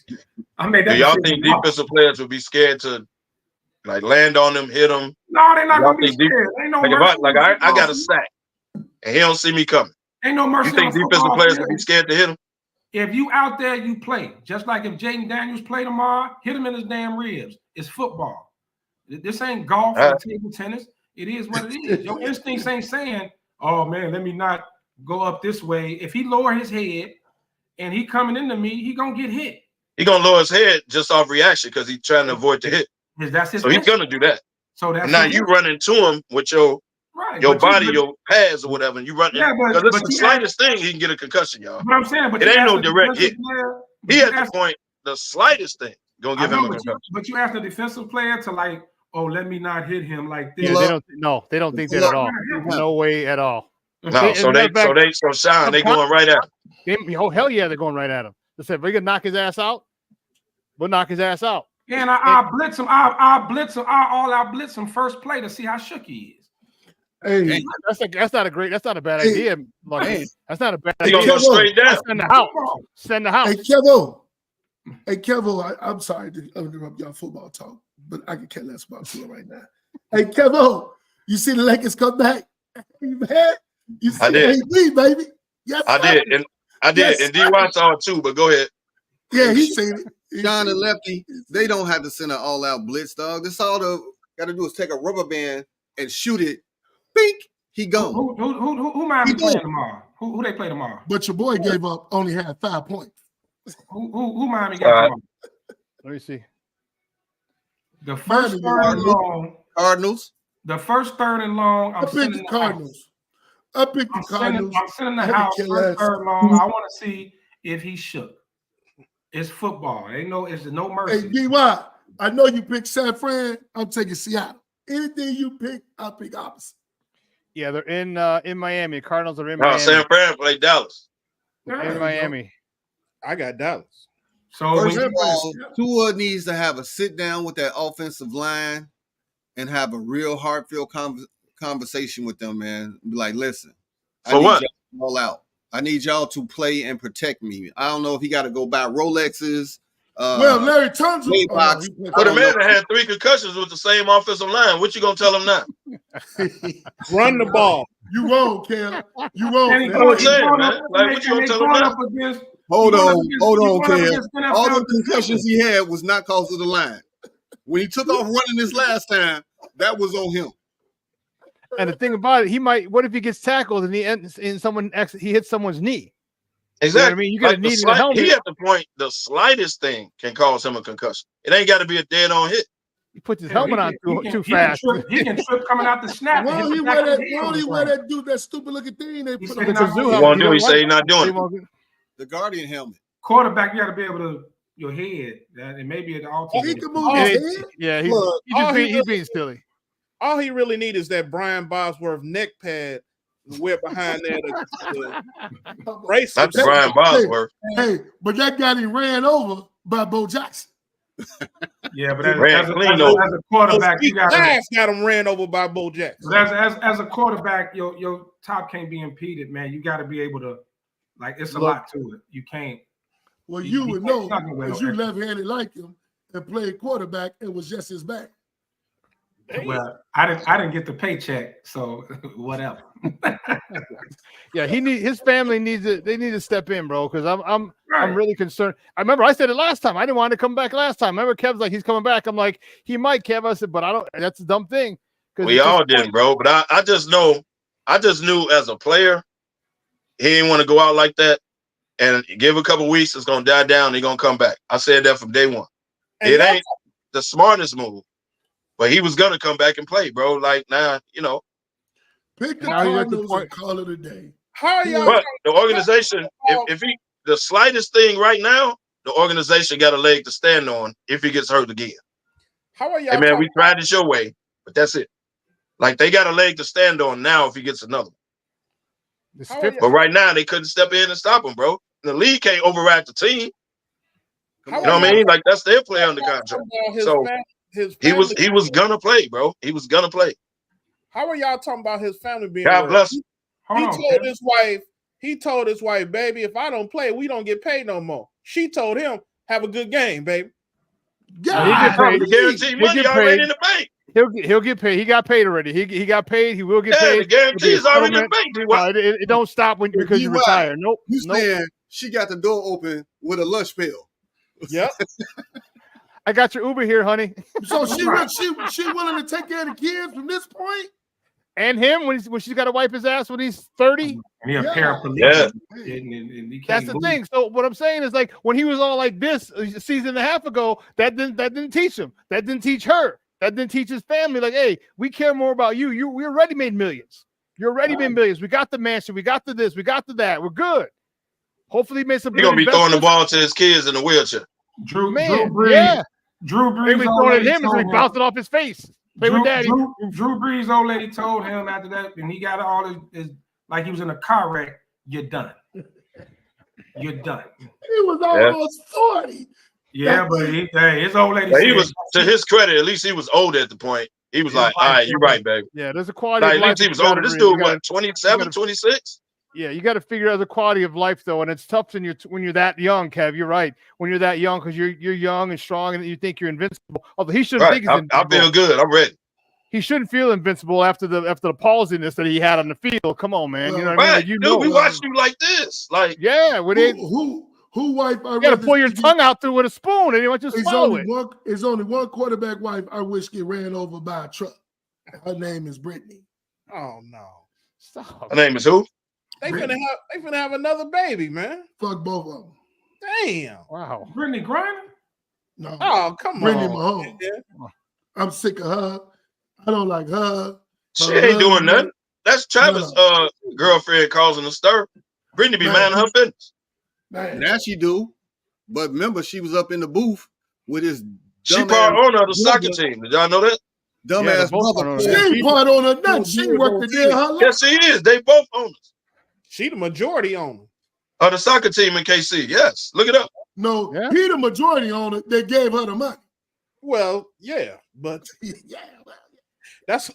Do y'all think defensive players will be scared to like land on them, hit them? No, they're not gonna be scared. Ain't no mercy. I got a sack and he don't see me coming. Ain't no mercy. You think defensive players will be scared to hit him? If you out there, you play. Just like if Jaden Daniels play tomorrow, hit him in his damn ribs. It's football. This ain't golf or table tennis. It is what it is. Your instincts ain't saying, oh man, let me not go up this way. If he lower his head and he coming into me, he gonna get hit. He gonna lower his head just off reaction because he's trying to avoid the hit. So he's gonna do that. So that's now you run into him with your body, your pads or whatever, and you run. Because it's the slightest thing he can get a concussion, y'all. But I'm saying, but it ain't no direct hit. He at the point, the slightest thing gonna give him a concussion. But you ask the defensive player to like, oh, let me not hit him like this. Yeah, they don't think that at all. No way at all. No, so Sean, they going right at him. Oh, hell yeah, they're going right at him. They said, we can knock his ass out. We'll knock his ass out. Yeah, and I'll blitz him. I'll blitz him. I'll blitz him first play to see how shook he is. Hey, that's not a bad idea. That's not a bad idea. He gonna go straight down. Send the house. Hey, Kevo, I'm sorry to interrupt y'all football talk, but I can care less about you right now. Hey, Kevo, you see the Lakers come back? Man, you see AB, baby. Yes, I did. And I did. And D.Y. saw it too, but go ahead. Yeah, he seen it. John and Lefty, they don't have to send an all-out blitz, dog. This all the got to do is take a rubber band and shoot it. Bink, he gone. Who Miami playing tomorrow? Who they play tomorrow? But your boy gave up, only had 5 points. Who Miami got tomorrow? Let me see. The first third and long. Cardinals. The first third and long. I picked the Cardinals. I'm sending the house first third long. I want to see if he shook. It's football. It's no mercy. Hey, D.Y., I know you picked San Fran. I'm taking Seattle. Anything you pick, I'll pick opposite. Yeah, they're in Miami. Cardinals are in Miami. San Fran played Dallas. In Miami. I got Dallas. So First of all, Tua needs to have a sit down with that offensive line and have a real heartfelt conversation with them, man. Be like, listen, I For need what? y'all all out. I need y'all to play and protect me. I don't know if he got to go buy Rolexes. Well, Larry Tunsil. Maybachs. But the man that had 3 concussions with the same offensive line, what you gonna tell him now? Run the ball. You wrong, Cam. You wrong. And he's That's what I'm saying, going man. up, Like, what you gonna tell him now? Hold on, Cam. NFL All the concussions he had was not cause of the line. When he took off running this last time, that was on him. And the thing about it, he might. What if he gets tackled and he hits someone's knee? Exactly. You know what I mean, you got to need a helmet. He at the point, the slightest thing can cause him a concussion. It ain't got to be a dead-on hit. He puts his helmet on too fast. He can trip coming out the snap. Why don't he wear that dude, that stupid looking thing they put on He won't do. He say he's not doing it. The Guardian helmet. Quarterback, you got to be able to your head. And maybe the alternate. He can move his head. Yeah, he's being silly. All he really needs is that Brian Bosworth neck pad wear behind there. That's Brian Bosworth. Hey, but that got him ran over by Bo Jackson. Yeah, but as a quarterback, you got him ran over by Bo Jackson. But as a quarterback, your top can't be impeded, man. You got to be able to, like, it's a lot to it. You can't. Well, you would know because you left-handed like him and played quarterback and was just his back. Well, I didn't get the paycheck, so whatever. Yeah, his family needs to. They need to step in, bro. Because I'm really concerned. I remember I said it last time. I didn't want to come back last time. I remember Kev's like he's coming back. I'm like he might, Kev. I said, but I don't. That's a dumb thing. We all didn't, bro. But I just know. I just knew as a player, he didn't want to go out like that. And give a couple weeks, it's gonna die down. He's gonna come back. I said that from day one. And it ain't the smartest move. But he was gonna come back and play, bro. Like, nah, Pick the Cardinals and call it a day. How are y'all? But the organization, if he the slightest thing right now, the organization got a leg to stand on if he gets hurt again. How are y'all? Hey man, we tried it your way, but that's it. Like they got a leg to stand on now if he gets another one. But right now they couldn't step in and stop him, bro. The league can't override the team. You know what I mean? Like that's their player under contract. So he was gonna play, bro. He was gonna play. How are y'all talking about his family being? God bless him. He told his wife, baby, if I don't play, we don't get paid no more. She told him, have a good game, baby. Yeah, he guaranteed money already in the bank. He'll get paid. He got paid already. He got paid. He will get paid. The guarantee is already in the bank. It don't stop because you retire. Nope. You saying she got the door open with a lunch pail. Yep. I got your Uber here, honey. So she willing to take care of the kids from this point? And him when she's got to wipe his ass when he's 30. And he a paraplegic. Yeah. And that's the thing. So what I'm saying is like when he was all like this a season and a half ago, that didn't teach him. That didn't teach her. That didn't teach his family. Like, hey, we care more about you. We already made millions. You already made millions. We got the mansion. We got the this. We got the that. We're good. Hopefully, he made some. He's gonna be throwing the ball to his kids in a wheelchair. Drew Brees. Drew Brees throwing at him and he bouncing off his face. Play with daddy. Drew Brees' old lady told him after that, and he got all his like he was in a car wreck. You're done. You're done. He was almost 40. Yeah, but his old lady. He was, to his credit, at least he was older at the point. He was like, all right, you're right, baby. Yeah, there's a quality. Like, at least he was older. This dude, what, 27, 26? Yeah, you got to figure out the quality of life, though, and it's tough when you're that young, Kev. You're right. When you're that young, because you're young and strong, and you think you're invincible. Although he shouldn't think he's invincible. I feel good. I'm ready. He shouldn't feel invincible after the palsiness that he had on the field. Come on, man. You know what I mean? Like, we watched you like this. Like, yeah, who wife? You got to pull your tongue out through with a spoon, and you want to swallow it. There's only one quarterback wife I wish get ran over by a truck. Her name is Brittany. Oh no! Stop. Her name is who? They finna have another baby, man. Fuck both of them. Damn. Wow. Brittany Griner? No. Oh, come Brittany on. Mahomes. Yeah. I'm sick of her. I don't like her. She ain't doing nothing. That's Travis' girlfriend causing a stir. Brittany be minding her business. Now she do. But remember, she was up in the booth with his She part owner of the soccer team. Did y'all know that? Dumbass brother. She ain't part owner of nothing. She worked the day of her life. Yes, she is. They both owners. She the majority owner. of the soccer team in KC. Yes, look it up. No, Yeah. he the majority owner. They gave her the money. Well, yeah, but Yeah. that's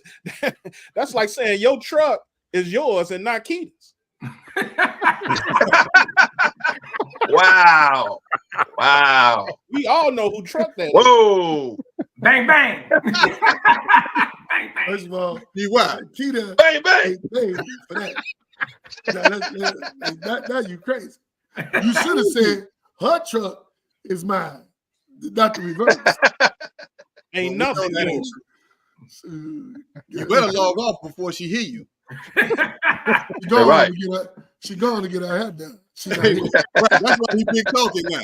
that's like saying your truck is yours and not Keita's. Wow. We all know who truck that is. Whoa. Bang, bang. Bang, bang. First of all, DY. Keita Bang, bang. ain't paid for that. Now you crazy. You should have said her truck is mine, not the reverse. Ain't Well, nothing. we know that ain't true. You better log off before she hear you. She going to get her head done. Hey, that's why he been talking now.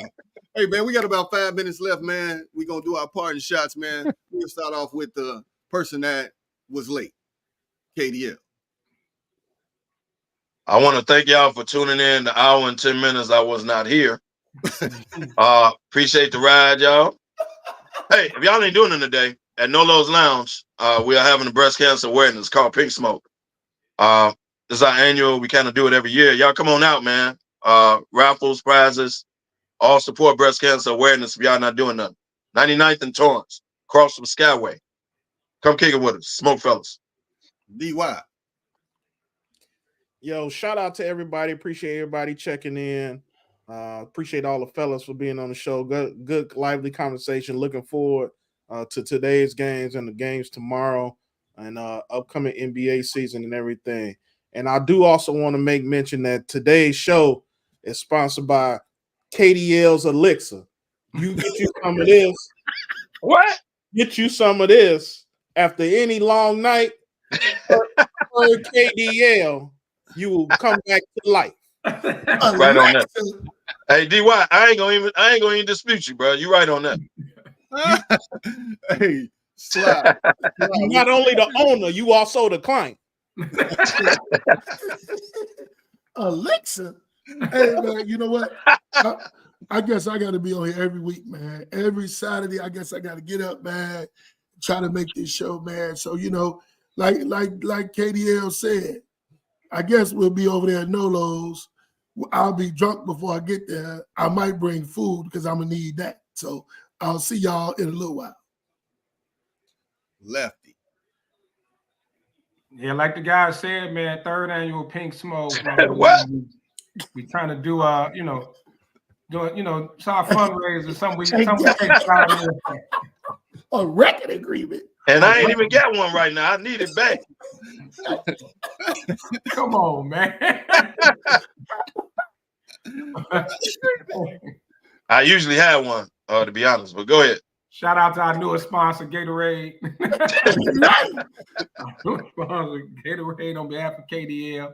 Hey, man, we got about 5 minutes left, man. We're going to do our parting shots, man. We'll start off with the person that was late, KDL. I want to thank y'all for tuning in the hour and 10 minutes I was not here. Appreciate the ride, y'all. Hey, if y'all ain't doing it today, at Nolo's Lounge, we are having a breast cancer awareness called Pink Smoke. This is our annual. We kind of do it every year. Y'all come on out, man. Raffles, prizes, all support breast cancer awareness if y'all not doing nothing. 99th and Torrance, across from Skyway. Come kick it with us, SmokeFellas. DY. Yo, shout out to everybody. Appreciate everybody checking in. Appreciate all the fellas for being on the show. Good lively conversation. Looking forward to today's games and the games tomorrow and upcoming NBA season and everything. And I do also want to make mention that today's show is sponsored by KDL's Elixir. You get you some of this. What? Get you some of this after any long night. Per KDL, you will come back to life. Right on that. Hey, DY, I ain't gonna even dispute you, bro. You right on that. Hey, slide. You're not only the owner, you also the client. Alexa. Hey, man, you know what? I guess I got to be on here every week, man. Every Saturday, I guess I got to get up, man, try to make this show, man. So, you know, like KDL said, I guess we'll be over there at Nolo's. I'll be drunk before I get there. I might bring food because I'm going to need that. So I'll see y'all in a little while. Lefty. Yeah, like the guy said, man, 3rd annual Pink Smoke. What? We trying to do it's our fundraiser. Some we take time in. A record agreement. And I ain't even got one right now. I need it back. Come on, man. I usually have one, to be honest, but go ahead. Shout out to our newest sponsor, Gatorade. Gatorade on behalf of KDL.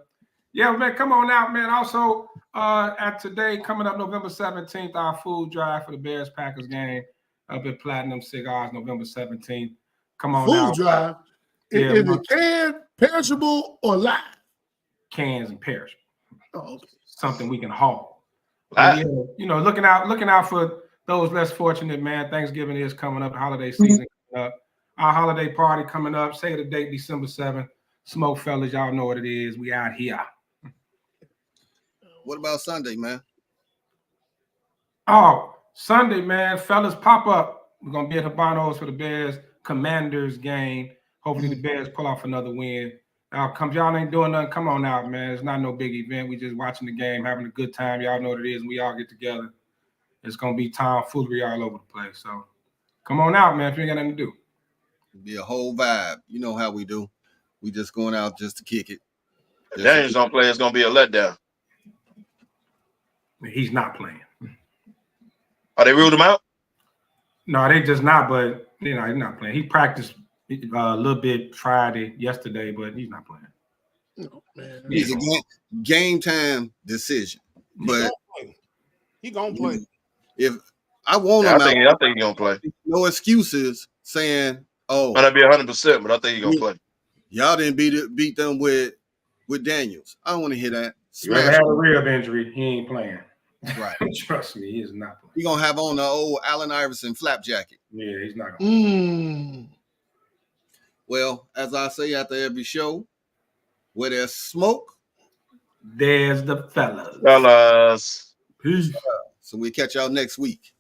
Yeah, man, come on out, man. Also, at today, coming up November 17th, our food drive for the Bears-Packers game up at Platinum Cigars, November 17th. Come on out. Food drive. Yeah, Is it canned, perishable, or live? Cans and perishable. Oh, okay. Something we can haul. Yeah, looking out for those less fortunate, man. Thanksgiving is coming up, holiday season coming up. Our holiday party coming up. Say the date, December 7th. SmokeFellas, y'all know what it is. We out here. What about Sunday, man? Oh, Sunday, man. Fellas, pop up. We're going to be at Habanos for the Bears Commanders game. Hopefully the Bears pull off another win. Y'all ain't doing nothing. Come on out, man. It's not no big event. We just watching the game, having a good time. Y'all know what it is. And we all get together. It's going to be tomfoolery all over the place. So come on out, man, if you ain't got nothing to do. It'll be a whole vibe. You know how we do. We just going out just to kick it. If Daniels don't play, it's going to be a letdown. He's not playing. Are they ruled him out? No, they just not, but, he's not playing. He practiced a little bit Friday, yesterday, but he's not playing. No, man. It's a game time decision. But He gonna play. If I want I him think out, he's going to play. no excuses saying, "Oh, Might not be 100%, but I think he's going to play. y'all didn't beat them with Daniels." I don't want to hear that. If he had a rib injury, he ain't playing. Right. Trust me, he is not playing. He gonna have on the old Allen Iverson flap jacket. Yeah, he's not going. Well, as I say after every show, where there's smoke, there's the fellas. Fellas. Peace. So we'll catch y'all next week.